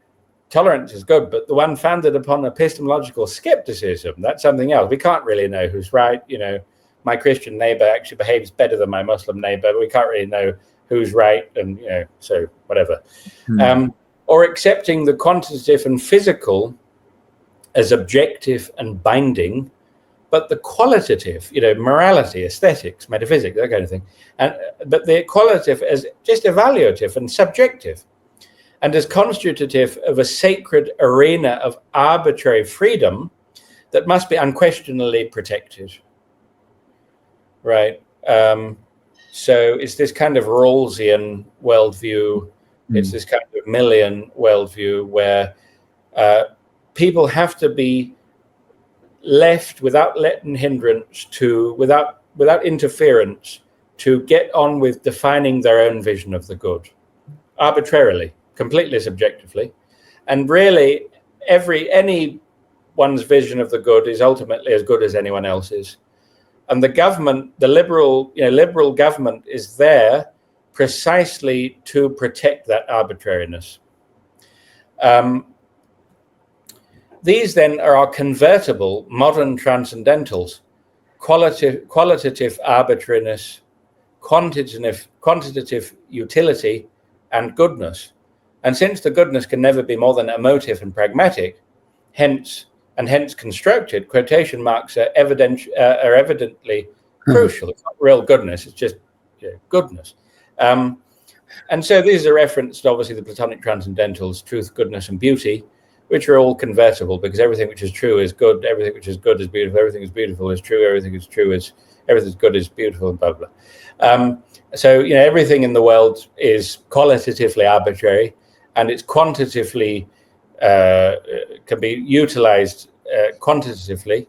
tolerance is good, but the one founded upon epistemological skepticism, that's something else. We can't really know who's right. You know, my Christian neighbor actually behaves better than my Muslim neighbor, but we can't really know who's right, and so whatever. Or accepting the quantitative and physical as objective and binding, but the qualitative, morality, aesthetics, metaphysics, that kind of thing, but the qualitative as just evaluative and subjective, and as constitutive of a sacred arena of arbitrary freedom that must be unquestionably protected. Right. So it's this kind of Rawlsian worldview. It's this kind of Millian worldview where people have to be left without let and hindrance without interference to get on with defining their own vision of the good, arbitrarily, completely subjectively, and really anyone's vision of the good is ultimately as good as anyone else's. And the government, the liberal government, is there precisely to protect that arbitrariness. These then are our convertible modern transcendentals: qualitative arbitrariness, quantitative utility, and goodness. And since the goodness can never be more than emotive and pragmatic, hence constructed, quotation marks are evidently crucial. It's not real goodness; it's just goodness. And so these are referenced, obviously, the Platonic transcendentals: truth, goodness, and beauty, which are all convertible, because everything which is true is good, everything which is good is beautiful, everything is beautiful is true, everything's good is beautiful, and blah, blah. So, everything in the world is qualitatively arbitrary, and it's quantitatively, can be utilized quantitatively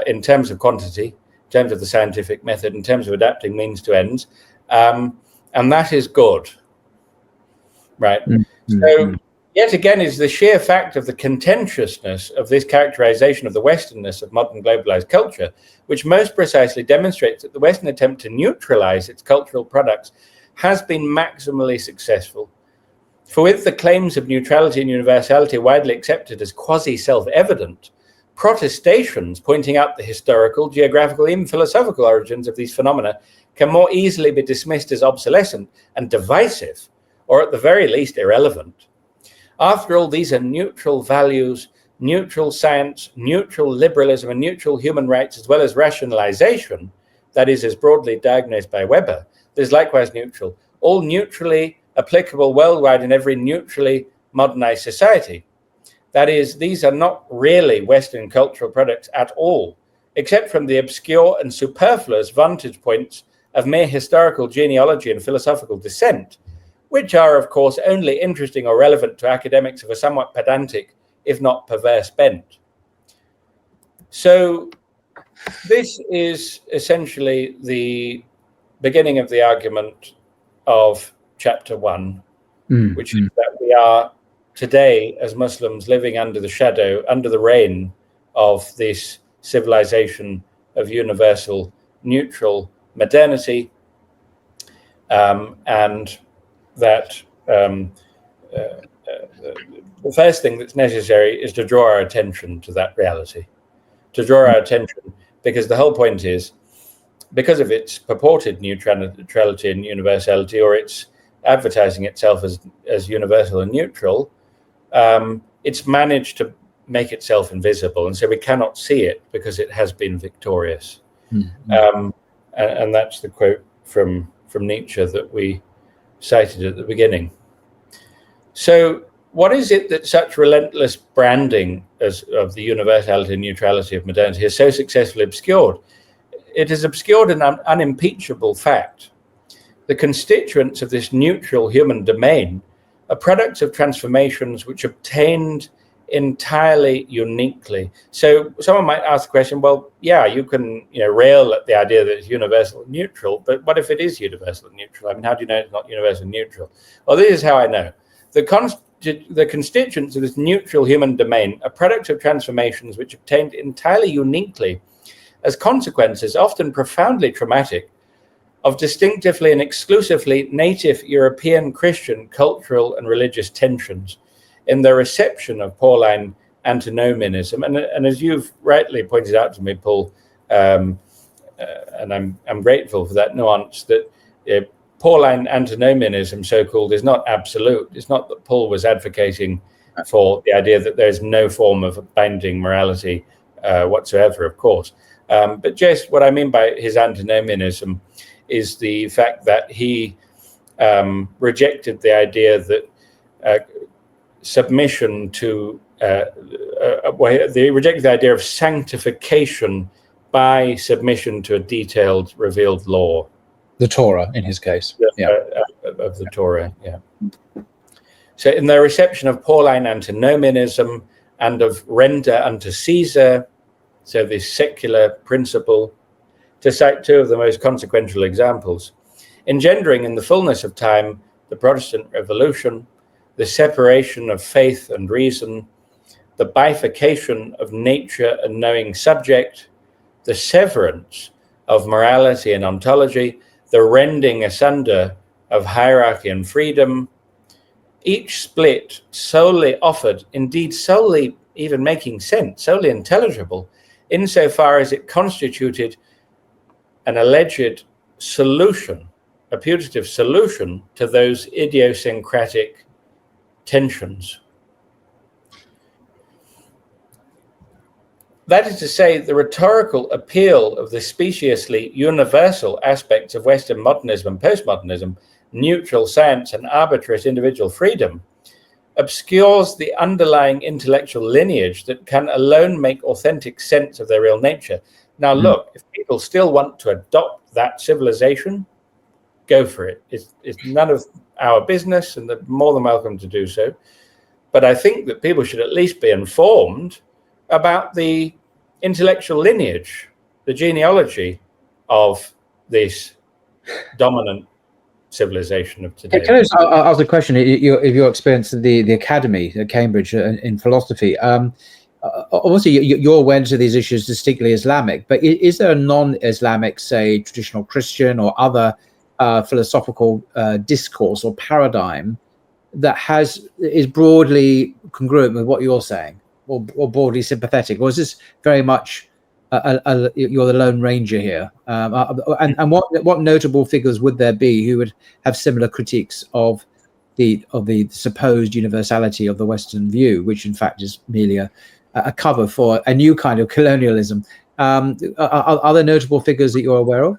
in terms of quantity, in terms of the scientific method, in terms of adapting means to ends, and that is good. right? So yet again is the sheer fact of the contentiousness of this characterization of the Westernness of modern globalized culture, which most precisely demonstrates that the Western attempt to neutralize its cultural products has been maximally successful. For with the claims of neutrality and universality widely accepted as quasi-self-evident, protestations pointing out the historical, geographical, even philosophical origins of these phenomena can more easily be dismissed as obsolescent and divisive, or at the very least irrelevant. After all, these are neutral values, neutral science, neutral liberalism, and neutral human rights, as well as rationalization, that is, as broadly diagnosed by Weber, that is likewise neutral, all neutrally applicable worldwide in every neutrally modernized society. That is, these are not really Western cultural products at all, except from the obscure and superfluous vantage points of mere historical genealogy and philosophical descent, which are, of course, only interesting or relevant to academics of a somewhat pedantic, if not perverse bent. So this is essentially the beginning of the argument of chapter 1, which is that we are today, as Muslims, living under the shadow, under the reign of this civilization of universal neutral modernity, and that the first thing that's necessary is to draw our attention to that reality, to draw our attention, because the whole point is, because of its purported neutrality and universality, or its advertising itself as universal and neutral, it's managed to make itself invisible, and so we cannot see it because it has been victorious. And that's the quote from Nietzsche that we cited at the beginning. So what is it that such relentless branding of the universality and neutrality of modernity has so successfully obscured? It has obscured an unimpeachable fact. The constituents of this neutral human domain are products of transformations which obtained entirely uniquely. So someone might ask the question, well, yeah, you can rail at the idea that it's universal and neutral, but what if it is universal and neutral? I mean, how do you know it's not universal and neutral? Well, this is how I know. The constituents of this neutral human domain are products of transformations which obtained entirely uniquely as consequences, often profoundly traumatic, of distinctively and exclusively native European Christian cultural and religious tensions in the reception of Pauline antinomianism. And as you've rightly pointed out to me, Paul, and I'm grateful for that nuance, that Pauline antinomianism, so-called, is not absolute. It's not that Paul was advocating for the idea that there's no form of binding morality whatsoever, of course. But just what I mean by his antinomianism is the fact that he rejected the idea that submission to, they rejected the idea of sanctification by submission to a detailed, revealed law. The Torah, in his case. Of the Torah, yeah. So in their reception of Pauline antinomianism and of render unto Caesar, so this secular principle, to cite two of the most consequential examples, engendering in the fullness of time the Protestant Revolution, the separation of faith and reason, the bifurcation of nature and knowing subject, the severance of morality and ontology, the rending asunder of hierarchy and freedom, each split solely offered, indeed solely even making sense, solely intelligible, insofar as it constituted an alleged solution, a putative solution to those idiosyncratic tensions. That is to say, the rhetorical appeal of the speciously universal aspects of Western modernism and postmodernism, neutral science and arbitrary individual freedom, obscures the underlying intellectual lineage that can alone make authentic sense of their real nature. Now, look, if people still want to adopt that civilization, go for it. It's none of our business, and they're more than welcome to do so. But I think that people should at least be informed about the intellectual lineage, the genealogy of this dominant civilization of today. Can I just ask a question? Your experience at the academy at Cambridge in philosophy. Obviously, you're aware to these issues distinctly Islamic, but is there a non-Islamic, say, traditional Christian or other philosophical discourse or paradigm that is broadly congruent with what you're saying, or broadly sympathetic, or is this very much you're the lone ranger here? And what notable figures would there be who would have similar critiques of the supposed universality of the Western view, which in fact is merely a cover for a new kind of colonialism? Are there notable figures that you're aware of?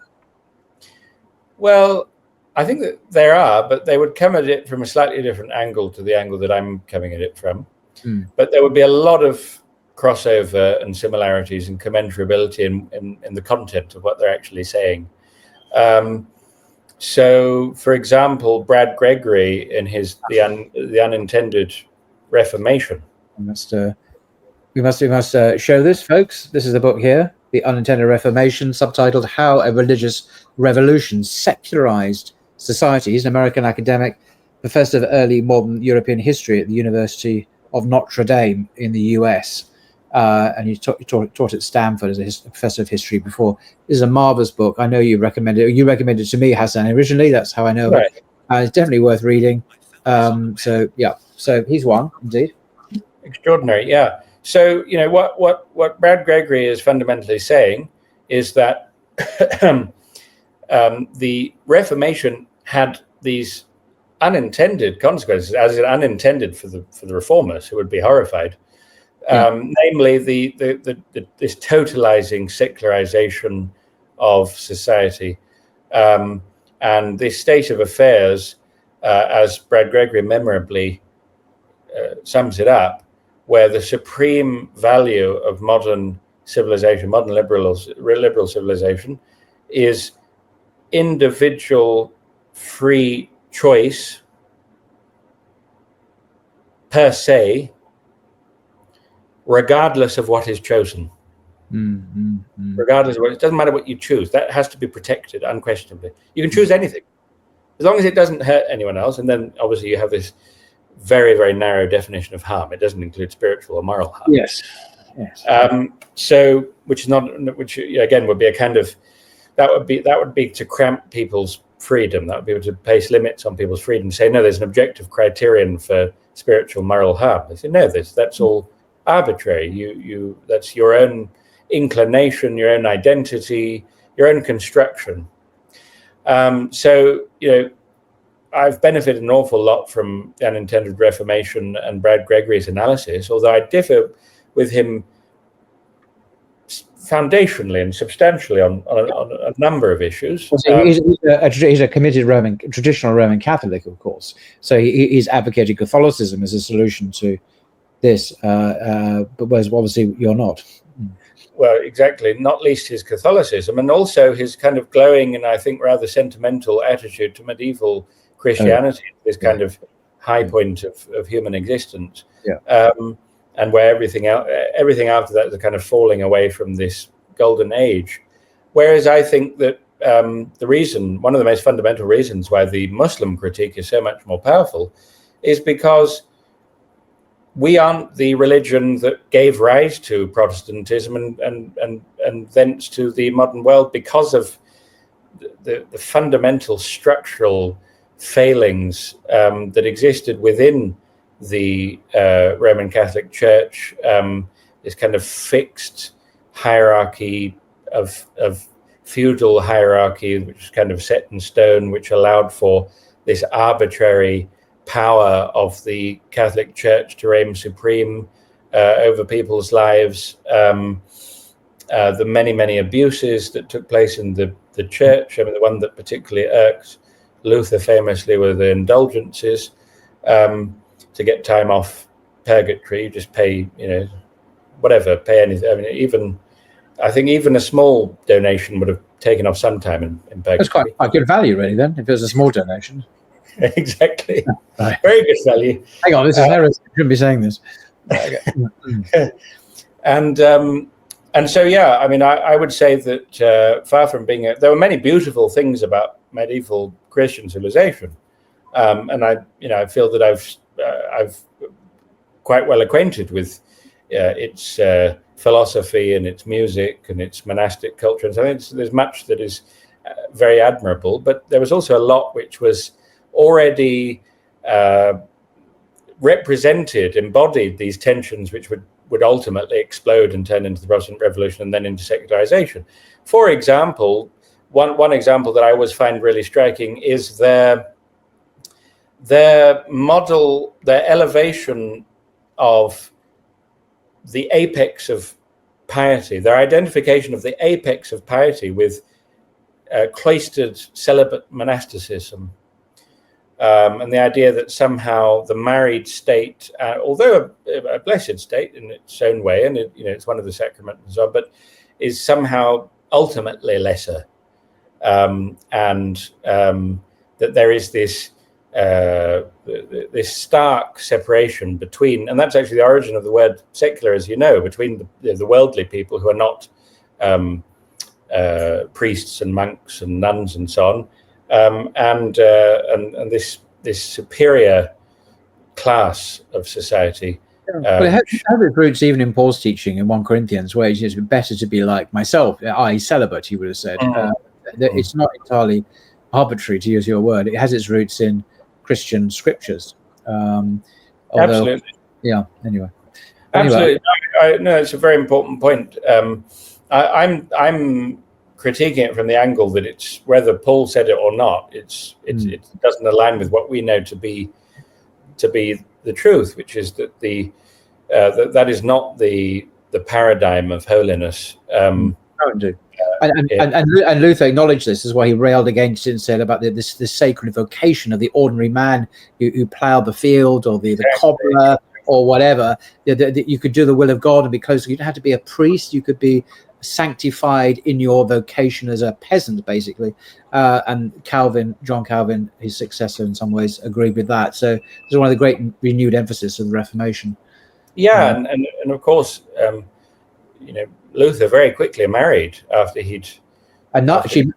Well, I think that there are, but they would come at it from a slightly different angle to the angle that I'm coming at it from. But there would be a lot of crossover and similarities and commensurability in the content of what they're actually saying. So, for example, Brad Gregory in his the Unintended Reformation. We must show this, folks. This is the book here, The Unintended Reformation, subtitled "How a Religious Revolution Secularized Society." He's an American academic, professor of early modern European history at the University of Notre Dame in the US. And he taught at Stanford as a professor of history before. This is a marvelous book. I know you recommended it. You recommended it to me, Hasan, originally. That's how I know it. It's definitely worth reading. So he's one, indeed. Extraordinary, yeah. So, you know, what Brad Gregory is fundamentally saying is that the Reformation had these unintended consequences, as in unintended for the reformers, who would be horrified. Namely, this totalizing secularization of society, and this state of affairs, as Brad Gregory memorably sums it up, where the supreme value of modern civilization, modern liberal civilization, is individual free choice per se, regardless of what is chosen. Regardless of what, it doesn't matter what you choose. That has to be protected unquestionably. You can choose anything, as long as it doesn't hurt anyone else. And then obviously you have this very, very narrow definition of harm. It doesn't include spiritual or moral harm. Yes. So, which again would be a kind of, that would be to cramp people's freedom. That would be to place limits on people's freedom. Say, no, there's an objective criterion for spiritual moral harm. They say, no, that's all arbitrary. You that's your own inclination, your own identity, your own construction. So, you know, I've benefited an awful lot from the Unintended Reformation and Brad Gregory's analysis, although I differ with him foundationally and substantially on a number of issues. He's a committed traditional Roman Catholic, of course. So he's advocating Catholicism as a solution to this, but whereas obviously you're not. Well, exactly, not least his Catholicism, and also his kind of glowing and I think rather sentimental attitude to medieval Christianity, this kind of high point of human existence, and where everything after that is a kind of falling away from this golden age. Whereas I think that one of the most fundamental reasons why the Muslim critique is so much more powerful is because we aren't the religion that gave rise to Protestantism and thence to the modern world, because of the fundamental structural failings that existed within the Roman Catholic Church, this kind of fixed hierarchy of feudal hierarchy, which is kind of set in stone, which allowed for this arbitrary power of the Catholic Church to reign supreme over people's lives. The many abuses that took place in the church. I mean, the one that particularly irked Luther famously were the indulgences. To get time off purgatory, you just pay, pay anything. I mean, I think even a small donation would have taken off some time in purgatory. That's quite good value, really, then, if it was a small donation. Exactly. Right. Very good value. Hang on, this is error. I shouldn't be saying this. And so, yeah, I mean, I would say that far from being there were many beautiful things about medieval Christian civilization. And I feel that I've quite well acquainted with its philosophy and its music and its monastic culture. And so there's much that is very admirable, but there was also a lot which was already represented, embodied these tensions which would ultimately explode and turn into the Protestant Revolution and then into secularization. For example, one example that I always find really striking is their model, their elevation of the apex of piety, their identification of the apex of piety with cloistered celibate monasticism, and the idea that somehow the married state, although a blessed state in its own way, and it's one of the sacraments and so on, but is somehow ultimately lesser, and that there is this stark separation between, and that's actually the origin of the word secular, as you know, between the worldly people who are not priests and monks and nuns and so on, and this superior class of society. But it has its roots even in Paul's teaching in 1 Corinthians, where it's better to be like myself, i.e. celibate, he would have said. It's not entirely arbitrary, to use your word. It has its roots in Christian scriptures. Absolutely. Yeah, anyway. Absolutely. No, it's a very important point. I'm critiquing it from the angle that it's whether Paul said it or not, it doesn't align with what we know to be the truth, which is that that is not the paradigm of holiness. And Luther acknowledged this, is why he railed against it and said about this sacred vocation of the ordinary man who ploughed the field, or the cobbler, or whatever. That you could do the will of God and be close. You don't have to be a priest. You could be sanctified in your vocation as a peasant, basically. And John Calvin, his successor, in some ways, agreed with that. So this is one of the great renewed emphasis of the Reformation. Yeah, and of course, Luther very quickly married after he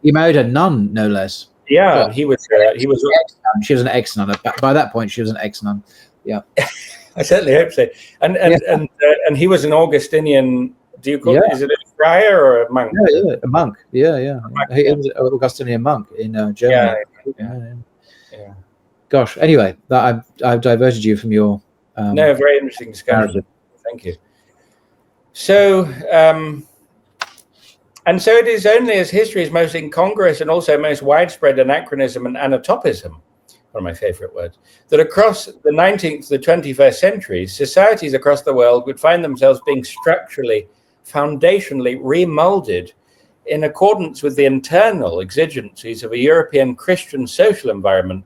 married a nun, no less. Yeah, he was. She was an ex-nun. By that point, she was an ex-nun. Yeah, I certainly hope so. And he was an Augustinian. Do you call it? Is it a friar or a monk? Yeah, a monk. Yeah. He was an Augustinian monk in Germany. Yeah. Gosh. Anyway, I've diverted you from your. No, very interesting discussion. Thank you. So, and so it is only as history is most incongruous and also most widespread anachronism and anatopism, one of my favorite words, that across the 19th to the 21st centuries, societies across the world would find themselves being structurally, foundationally remolded in accordance with the internal exigencies of a European Christian social environment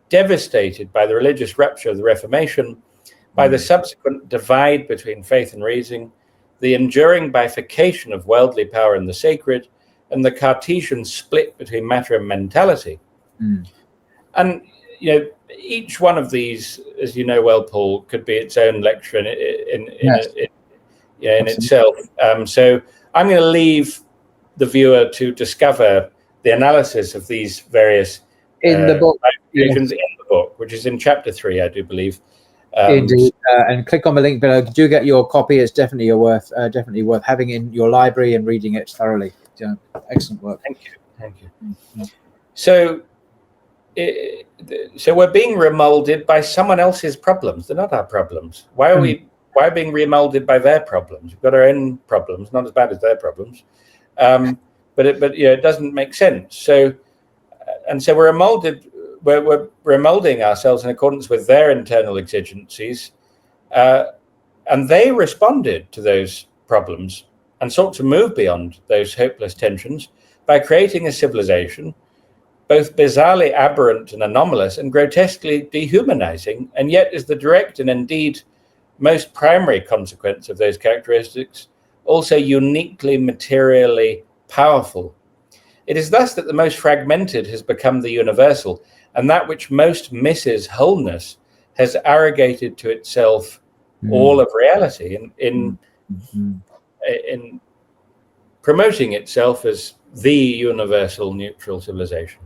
devastated by the religious rupture of the Reformation, by the subsequent divide between faith and reason, the enduring bifurcation of worldly power and the sacred, and the Cartesian split between matter and mentality. And each one of these, as you know well, Paul, could be its own lecture in itself. So I'm going to leave the viewer to discover the analysis of these various in the book, in the book, which is in chapter 3, I do believe. Indeed, and click on the link below. Do get your copy. It's definitely worth having in your library and reading it thoroughly. Excellent work. Thank you. So we're being remolded by someone else's problems. They're not our problems. Why are we being remolded by their problems? We've got our own problems, not as bad as their problems, but it doesn't make sense. So we're remolded. We're remolding ourselves in accordance with their internal exigencies, and they responded to those problems and sought to move beyond those hopeless tensions by creating a civilization both bizarrely aberrant and anomalous and grotesquely dehumanizing, and yet is the direct and indeed most primary consequence of those characteristics also uniquely materially powerful. It is thus that the most fragmented has become the universal, and that which most misses wholeness has arrogated to itself all of reality in promoting itself as the universal neutral civilization.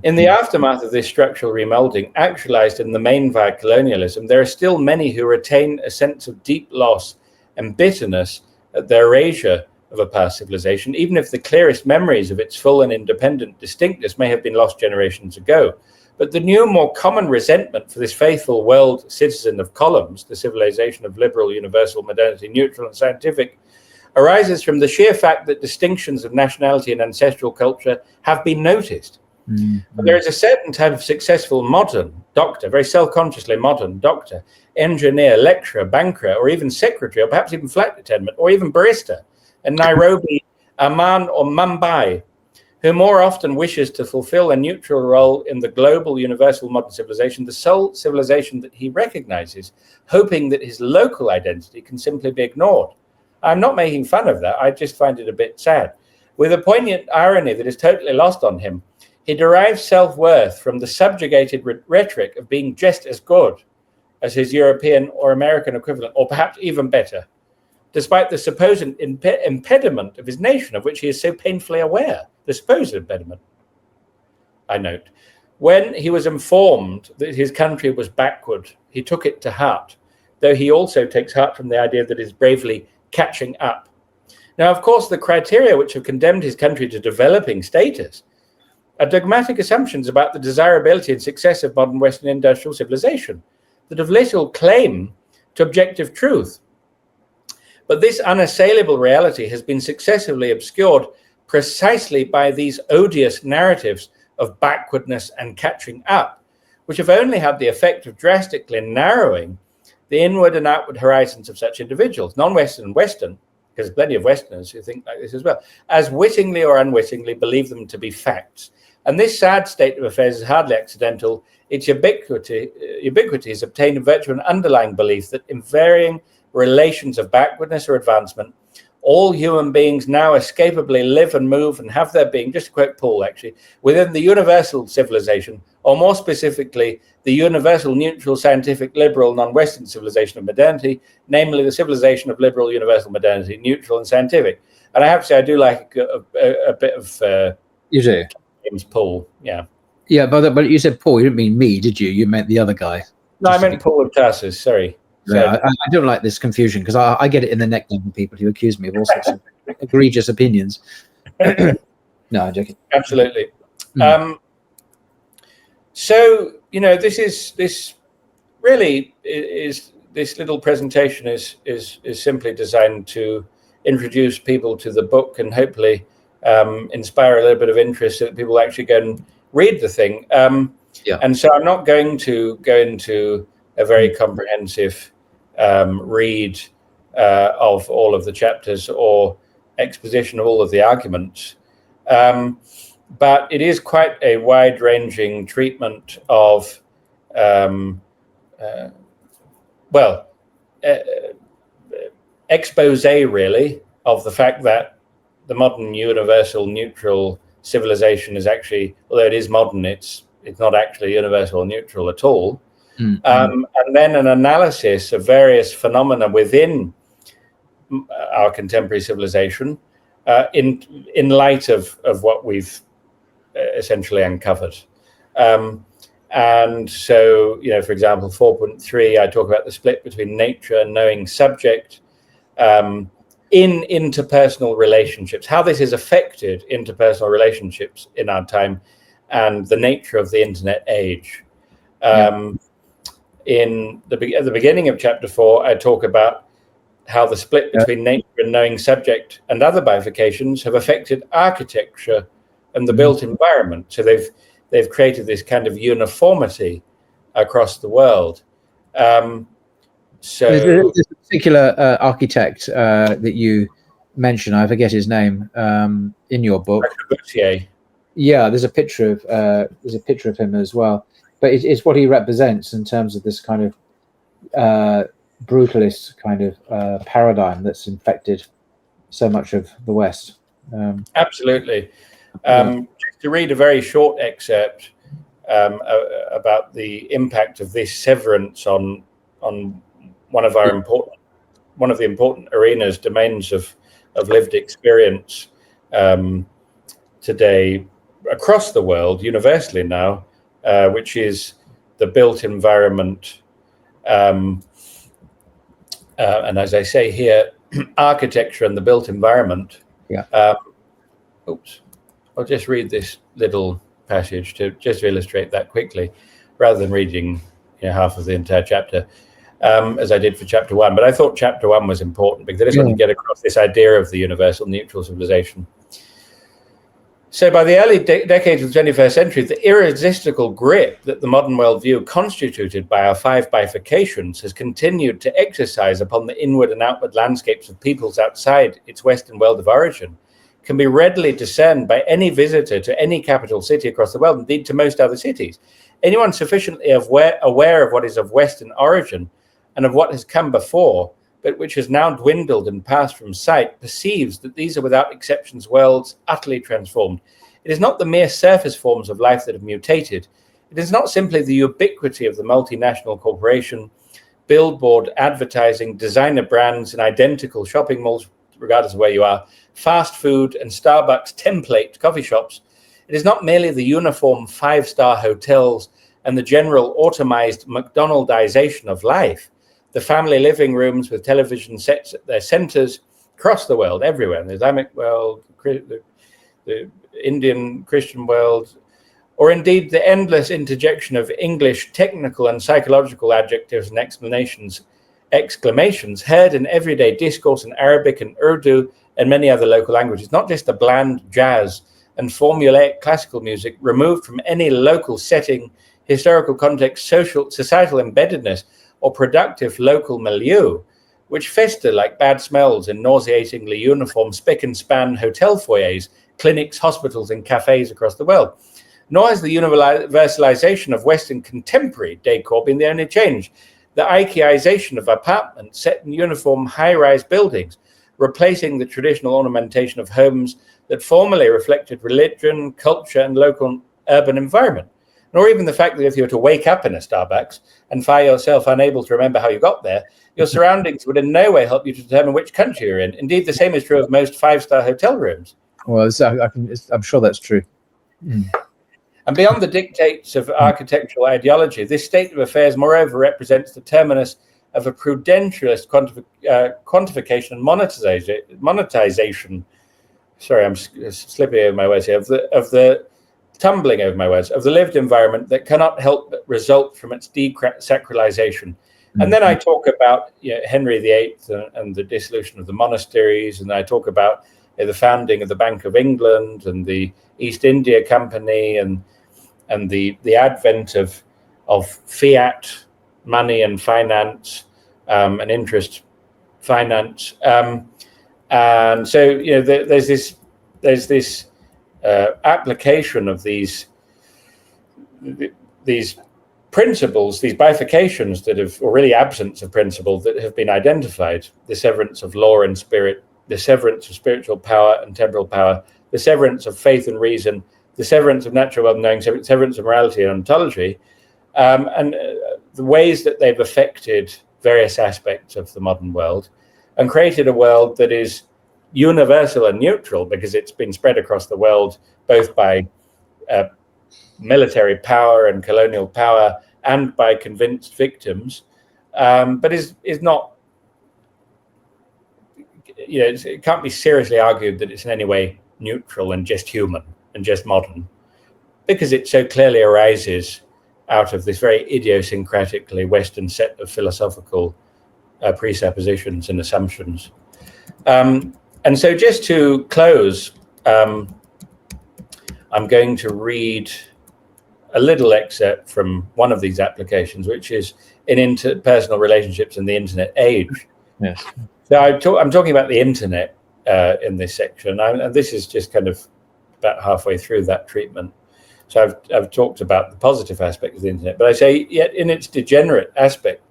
In the aftermath of this structural remolding, actualized in the main via colonialism, there are still many who retain a sense of deep loss and bitterness at the erasure of a past civilization, even if the clearest memories of its full and independent distinctness may have been lost generations ago. But the new, more common resentment for this faithful world citizen of columns, the civilization of liberal, universal, modernity, neutral, and scientific, arises from the sheer fact that distinctions of nationality and ancestral culture have been noticed. But there is a certain type of successful modern doctor, very self-consciously modern doctor, engineer, lecturer, banker, or even secretary, or perhaps even flight attendant, or even barista in Nairobi, Amman, or Mumbai, who more often wishes to fulfill a neutral role in the global universal modern civilization, the sole civilization that he recognizes, hoping that his local identity can simply be ignored. I'm not making fun of that. I just find it a bit sad. With a poignant irony that is totally lost on him, he derives self-worth from the subjugated rhetoric of being just as good as his European or American equivalent, or perhaps even better, despite the supposed impediment of his nation, of which he is so painfully aware, the supposed impediment, I note. When he was informed that his country was backward, he took it to heart, though he also takes heart from the idea that it is bravely catching up. Now, of course, the criteria which have condemned his country to developing status are dogmatic assumptions about the desirability and success of modern Western industrial civilization that have little claim to objective truth. But this unassailable reality has been successively obscured precisely by these odious narratives of backwardness and catching up, which have only had the effect of drastically narrowing the inward and outward horizons of such individuals, non-Western and Western, because there's plenty of Westerners who think like this as well, as wittingly or unwittingly believe them to be facts. And this sad state of affairs is hardly accidental. Its ubiquity is obtained in virtue of an underlying belief that in varying relations of backwardness or advancement, all human beings now escapably live and move and have their being, just to quote Paul actually, within the universal civilization, or more specifically, the universal, neutral, scientific, liberal, non-Western civilization of modernity, namely the civilization of liberal, universal, modernity, neutral, and scientific. And I have to say, I do like a bit of... you do? James Paul, yeah. Yeah, but you said Paul, you didn't mean me, did you? You meant the other guy. No, I meant Paul of Tarsus, sorry. Yeah, I don't like this confusion because I get it in the neck from people who accuse me of all sorts of egregious opinions. No, I'm joking. Absolutely. So, you know, this really is this little presentation is simply designed to introduce people to the book and hopefully inspire a little bit of interest so that people actually go and read the thing. And so I'm not going to go into a very comprehensive read of all of the chapters or exposition of all of the arguments. But it is quite a wide-ranging treatment of, expose really of the fact that the modern universal neutral civilization is actually, although it is modern, it's not actually universal or neutral at all. And then an analysis of various phenomena within our contemporary civilization in light of what we've essentially uncovered. And so, you know, for example, 4.3, I talk about the split between nature and knowing subject in interpersonal relationships, how this has affected interpersonal relationships in our time and the nature of the internet age. At the beginning of chapter 4, I talk about how the split between nature and knowing subject and other bifurcations have affected architecture and the built environment. So they've created this kind of uniformity across the world. So there's a particular architect that you mention, I forget his name, in your book. Yeah, there's a picture of him as well. But it's what he represents in terms of this kind of brutalist kind of paradigm that's infected so much of the West. Absolutely. Just to read a very short excerpt about the impact of this severance on one of the important arenas, domains of lived experience today, across the world universally now, which is the built environment. And as I say here, architecture and the built environment. Yeah. Oops. I'll just read this little passage to just illustrate that quickly, rather than reading half of the entire chapter, as I did for chapter 1. But I thought chapter 1 was important because I just want to get across this idea of the universal neutral civilization. So by the early decades of the 21st century, the irresistible grip that the modern worldview, constituted by our 5 bifurcations, has continued to exercise upon the inward and outward landscapes of peoples outside its Western world of origin can be readily discerned by any visitor to any capital city across the world, indeed to most other cities. Anyone sufficiently aware of what is of Western origin and of what has come before, but which has now dwindled and passed from sight, perceives that these are without exceptions worlds utterly transformed. It is not the mere surface forms of life that have mutated. It is not simply the ubiquity of the multinational corporation, billboard advertising, designer brands, and identical shopping malls, regardless of where you are, fast food and Starbucks template coffee shops. It is not merely the uniform 5-star hotels and the general automized McDonaldization of life, the family living rooms with television sets at their centers across the world, everywhere, in the Islamic world, the Indian Christian world, or indeed the endless interjection of English technical and psychological adjectives and exclamations heard in everyday discourse in Arabic and Urdu and many other local languages, not just the bland jazz and formulaic classical music removed from any local setting, historical context, societal embeddedness, or productive local milieu, which fester like bad smells in nauseatingly uniform spick and span hotel foyers, clinics, hospitals, and cafes across the world. Nor has the universalization of Western contemporary decor been the only change. The Ikeization of apartments set in uniform high-rise buildings, replacing the traditional ornamentation of homes that formerly reflected religion, culture, and local urban environment. Nor even the fact that if you were to wake up in a Starbucks and find yourself unable to remember how you got there, your surroundings would in no way help you to determine which country you're in. Indeed, the same is true of most 5-star hotel rooms. Well, I'm sure that's true. And beyond the dictates of architectural ideology, this state of affairs, moreover, represents the terminus of a prudentialist quantification and monetization. Sorry, I'm slipping over my words here. Of the tumbling over my words, of the lived environment that cannot help but result from its desacralization. And then I talk about Henry VIII and the dissolution of the monasteries, and I talk about the founding of the Bank of England and the East India Company and the advent of fiat money and finance and interest finance. And so there's this application of these principles, these bifurcations that have, or really absence of principle that have been identified: the severance of law and spirit, the severance of spiritual power and temporal power, the severance of faith and reason, the severance of natural well-knowing, severance of morality and ontology, and the ways that they've affected various aspects of the modern world and created a world that is universal and neutral because it's been spread across the world both by military power and colonial power and by convinced victims, but is not, it can't be seriously argued that it's in any way neutral and just human and just modern, because it so clearly arises out of this very idiosyncratically Western set of philosophical presuppositions and assumptions. And so just to close, I'm going to read a little excerpt from one of these applications, which is in interpersonal relationships in the internet age. Yes. So I'm talking about the internet in this section, and this is just kind of about halfway through that treatment. So I've talked about the positive aspect of the internet, but I say yet in its degenerate aspect,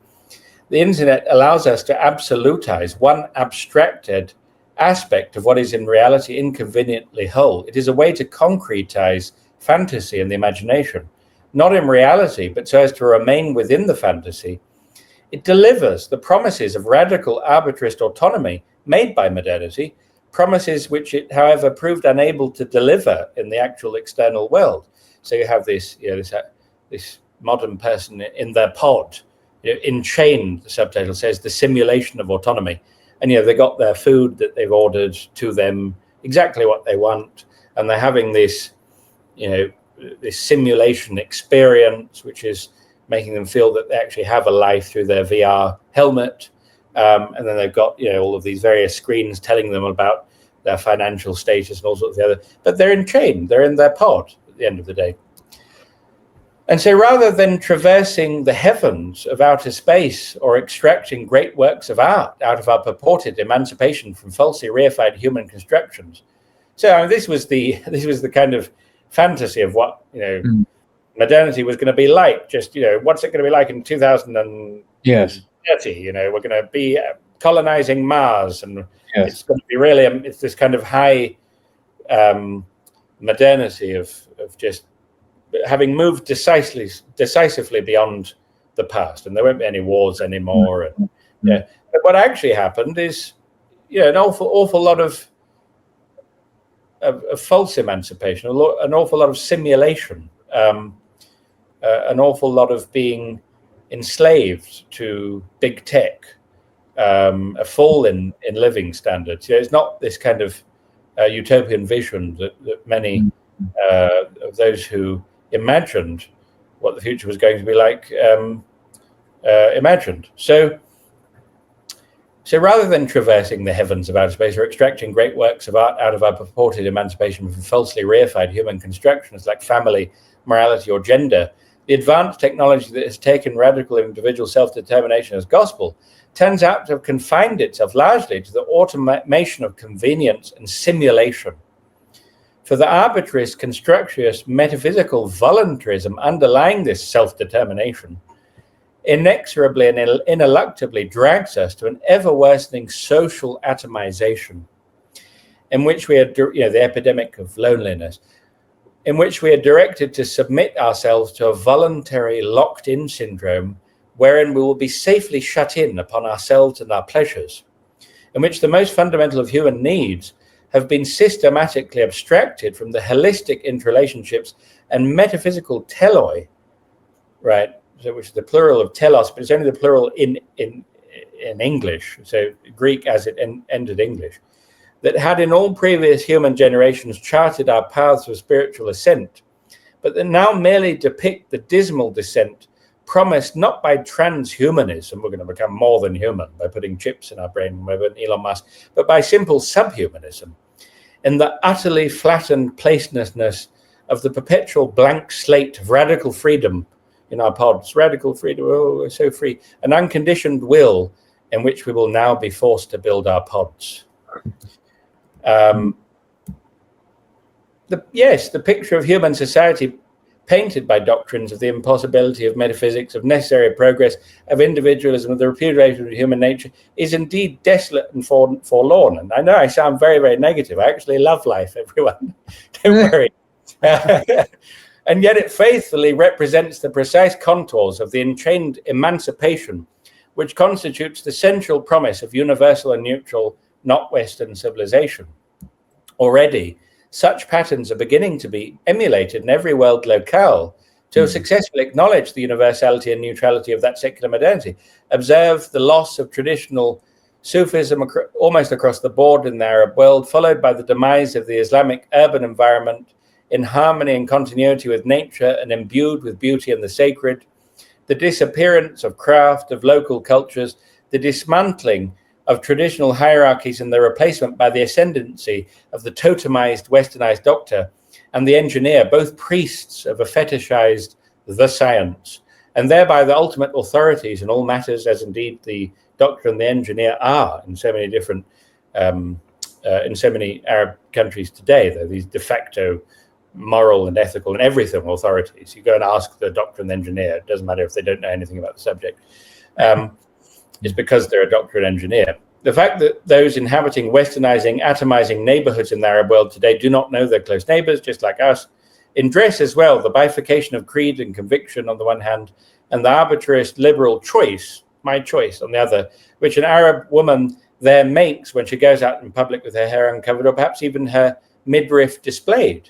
the internet allows us to absolutize one abstracted aspect of what is in reality inconveniently whole. It is a way to concretize fantasy and the imagination, not in reality, but so as to remain within the fantasy. It delivers the promises of radical arbitrist autonomy made by modernity, promises which it, however, proved unable to deliver in the actual external world. So you have this, this modern person in their pod, enchained, the subtitle says, the simulation of autonomy. And, they got their food that they've ordered to them, exactly what they want. And they're having this, this simulation experience, which is making them feel that they actually have a life through their VR helmet. And then they've got, all of these various screens telling them about their financial status and all sorts of the other. But they're enchained. They're in their pod at the end of the day. And so rather than traversing the heavens of outer space or extracting great works of art out of our purported emancipation from falsely reified human constructions. So this was the kind of fantasy of what, modernity was going to be like. Just, what's it going to be like in 2030? Yes. We're going to be colonizing Mars, and yes. It's going to be really, it's this kind of high modernity of just having moved decisively beyond the past, and there won't be any wars anymore. And but what actually happened is, an awful lot of false emancipation, an awful lot of simulation, an awful lot of being enslaved to big tech, a fall in living standards. It's not this kind of utopian vision that many of those who imagined what the future was going to be like imagined. So rather than traversing the heavens of outer space or extracting great works of art out of our purported emancipation from falsely reified human constructions like family, morality, or gender, the advanced technology that has taken radical individual self-determination as gospel turns out to have confined itself largely to the automation of convenience and simulation. For the arbitrarist, constructivist, metaphysical voluntarism underlying this self-determination inexorably and ineluctably drags us to an ever-worsening social atomization, in which we are, the epidemic of loneliness, in which we are directed to submit ourselves to a voluntary locked-in syndrome wherein we will be safely shut in upon ourselves and our pleasures, in which the most fundamental of human needs have been systematically abstracted from the holistic interrelationships and metaphysical teloi, right? So, which is the plural of telos, but it's only the plural in English, so Greek as it entered English, that had in all previous human generations charted our paths of spiritual ascent, but that now merely depict the dismal descent promised not by transhumanism, we're going to become more than human by putting chips in our brain, Elon Musk, but by simple subhumanism, in the utterly flattened placelessness of the perpetual blank slate of radical freedom in our pods. Radical freedom, oh, we're so free. An unconditioned will in which we will now be forced to build our pods. The picture of human society painted by doctrines of the impossibility of metaphysics, of necessary progress, of individualism, of the repudiation of human nature, is indeed desolate and forlorn. And I know I sound very, very negative. I actually love life, everyone. Don't worry. And yet it faithfully represents the precise contours of the enchained emancipation, which constitutes the central promise of universal and neutral, not Western civilization. Already, such patterns are beginning to be emulated in every world locale to successfully acknowledge the universality and neutrality of that secular modernity. Observe the loss of traditional Sufism almost across the board in the Arab world, followed by the demise of the Islamic urban environment in harmony and continuity with nature and imbued with beauty and the sacred, the disappearance of craft, of local cultures, the dismantling of traditional hierarchies and their replacement by the ascendancy of the totemized, westernized doctor and the engineer, both priests of a fetishized the science, and thereby the ultimate authorities in all matters, as indeed the doctor and the engineer are in so many different, in so many Arab countries today. They're these de facto moral and ethical and everything authorities. You go and ask the doctor and the engineer, it doesn't matter if they don't know anything about the subject. Is because they're a doctor and engineer. The fact that those inhabiting westernizing, atomizing neighborhoods in the Arab world today do not know their close neighbors, just like us. In dress as well, the bifurcation of creed and conviction on the one hand, and the arbitrarist liberal choice, my choice, on the other, which an Arab woman their makes when she goes out in public with her hair uncovered, or perhaps even her midriff displayed.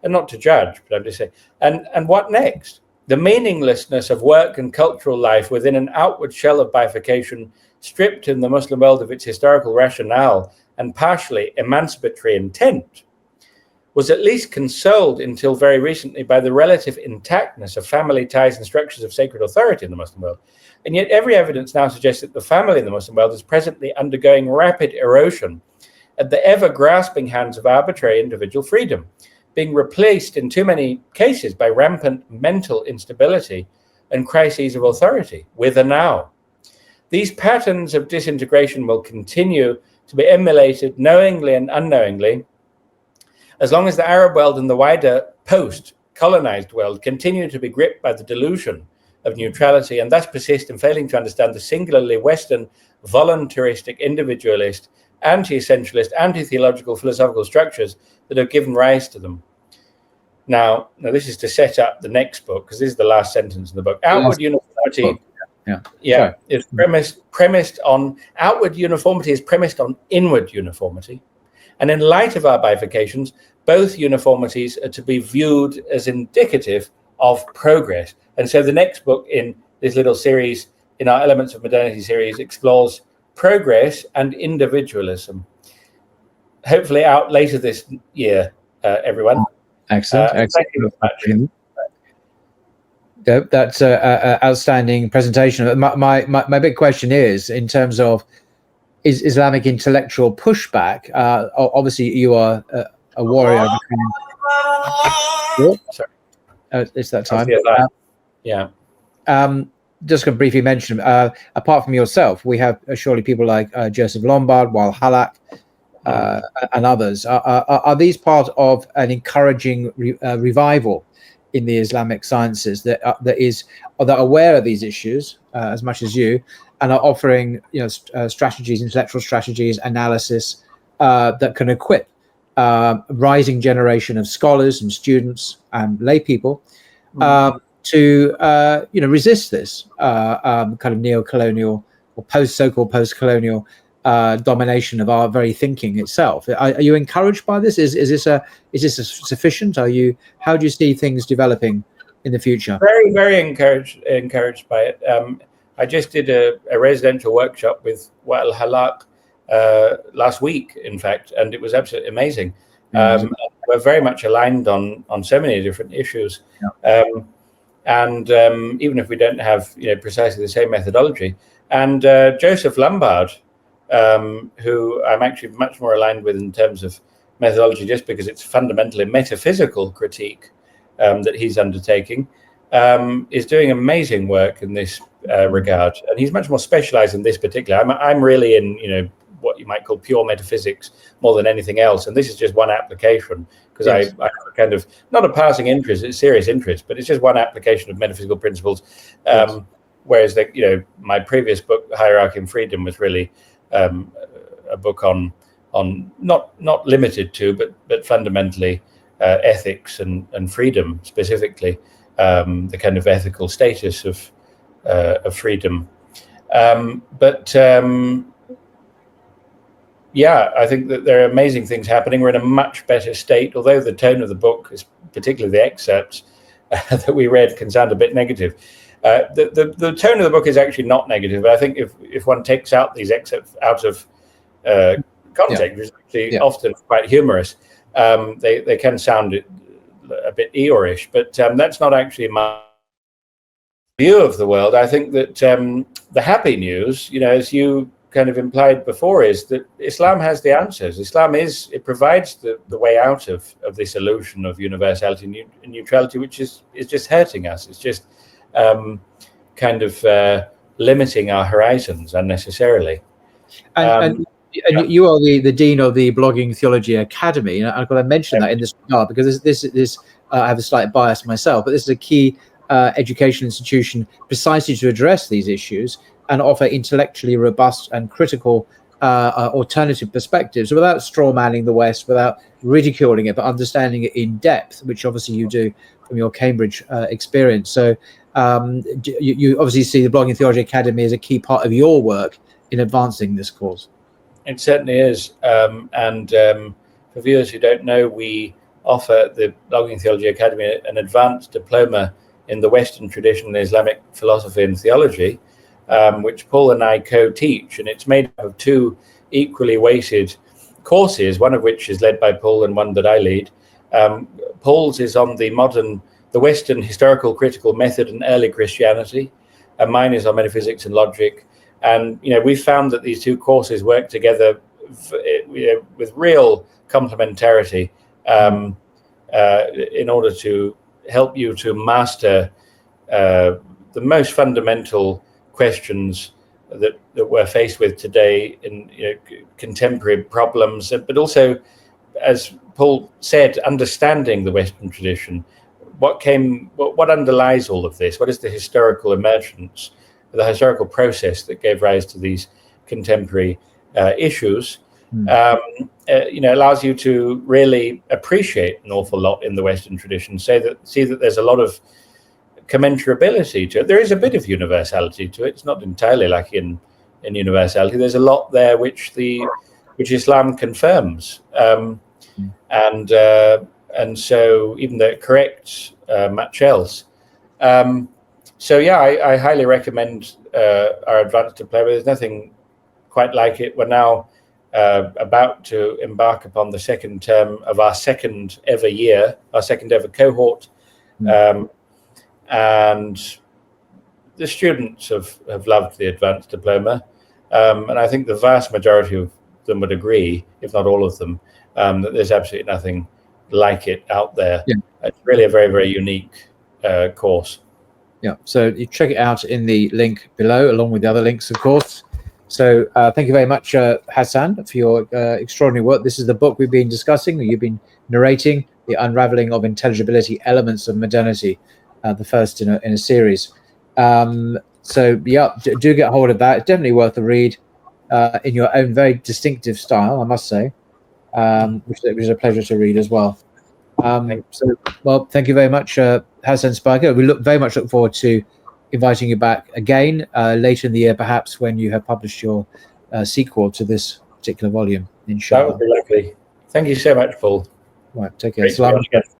And not to judge, but I'm just saying. And what next? The meaninglessness of work and cultural life within an outward shell of bifurcation, stripped in the Muslim world of its historical rationale and partially emancipatory intent, was at least consoled until very recently by the relative intactness of family ties and structures of sacred authority in the Muslim world. And yet every evidence now suggests that the family in the Muslim world is presently undergoing rapid erosion at the ever-grasping hands of arbitrary individual freedom, being replaced in too many cases by rampant mental instability and crises of authority, with a now. These patterns of disintegration will continue to be emulated knowingly and unknowingly as long as the Arab world and the wider post-colonized world continue to be gripped by the delusion of neutrality and thus persist in failing to understand the singularly Western, voluntaristic, individualist, anti-essentialist, anti-theological philosophical structures that have given rise to them. Now this is to set up the next book, because this is the last sentence in the book. Outward uniformity, is premised on outward uniformity is premised on inward uniformity, and in light of our bifurcations, both uniformities are to be viewed as indicative of progress. And so the next book in this little series, in our Elements of Modernity series, explores progress and individualism. Hopefully out later this year, everyone. Excellent. Thank you very much. That's an outstanding presentation. My big question is, in terms of is Islamic intellectual pushback, obviously you are a warrior. Sorry. It's that time. Just going to briefly mention, apart from yourself, we have surely people like Joseph Lombard, Wal Halak, and others. Are these part of an encouraging revival in the Islamic sciences that are aware of these issues as much as you, and are offering strategies, intellectual strategies, analysis that can equip rising generation of scholars and students and lay people to resist this kind of neo-colonial or so-called post-colonial domination of our very thinking itself. Are you encouraged by this? Is this sufficient? How do you see things developing in the future? Very, very encouraged by it. I just did a residential workshop with Wal Halak last week, in fact, and it was absolutely amazing. We're very much aligned on so many different issues. And even if we don't have precisely the same methodology. And Joseph Lombard, who I'm actually much more aligned with in terms of methodology, just because it's fundamentally metaphysical critique that he's undertaking, is doing amazing work in this regard. And he's much more specialized in this particular. I'm really in what you might call pure metaphysics more than anything else, and this is just one application, because I have a kind of not a passing interest, it's serious interest, but it's just one application of metaphysical principles. Whereas my previous book, Hierarchy and Freedom, was really a book on not limited to, but fundamentally ethics and freedom, specifically the kind of ethical status of freedom. I think that there are amazing things happening. We're in a much better state, although the tone of the book, is particularly the excerpts that we read, can sound a bit negative. The tone of the book is actually not negative, but I think if one takes out these excerpts out of context, which is actually often quite humorous, they can sound a bit Eeyorish, but that's not actually my view of the world. I think that the happy news, as you kind of implied before, is that Islam has the answers. It provides the way out of this illusion of universality and neutrality, which is just hurting us. It's just kind of limiting our horizons unnecessarily. And you are the dean of the Blogging Theology Academy, and I've got to mention that in this regard, because this I have a slight bias myself, but this is a key education institution precisely to address these issues and offer intellectually robust and critical alternative perspectives without straw-manning the West, without ridiculing it, but understanding it in depth, which obviously you do from your Cambridge experience. So you obviously see the Blogging Theology Academy as a key part of your work in advancing this cause. It certainly is. And for viewers who don't know, we offer the Blogging Theology Academy an advanced diploma in the Western tradition in Islamic philosophy and theology, which Paul and I co-teach. And it's made up of two equally weighted courses, one of which is led by Paul and one that I lead. Paul's is on the Western historical critical method and early Christianity, and mine is on metaphysics and logic. And we've found that these two courses work together with real complementarity in order to help you to master the most fundamental questions that we're faced with today in contemporary problems, but also, as Paul said, understanding the Western tradition. What underlies all of this? What is the historical emergence, the historical process that gave rise to these contemporary issues? Allows you to really appreciate an awful lot in the Western tradition. See that there's a lot of commensurability to it. There is a bit of universality to it. It's not entirely like in universality. There's a lot there which Islam confirms, and so even though it corrects much else. I highly recommend our advanced diploma. There's nothing quite like it. We're now about to embark upon the second term of our second ever year, our second ever cohort. And the students have loved the advanced diploma. And I think the vast majority of them would agree, if not all of them, that there's absolutely nothing like it out there. Yeah. It's really a very, very unique course. Yeah, so you check it out in the link below, along with the other links, of course. So thank you very much, Hasan, for your extraordinary work. This is the book we've been discussing, you've been narrating, The Unraveling of Intelligibility, Elements of Modernity, the first in a series. So yeah, do get hold of that. It's definitely worth a read in your own very distinctive style, I must say, which is a pleasure to read as well. Thank you very much, Hassan Spiker. We very much look forward to inviting you back again later in the year, perhaps when you have published your sequel to this particular volume, inshallah. That would be lovely. Thank you so much, Paul. Right, take care.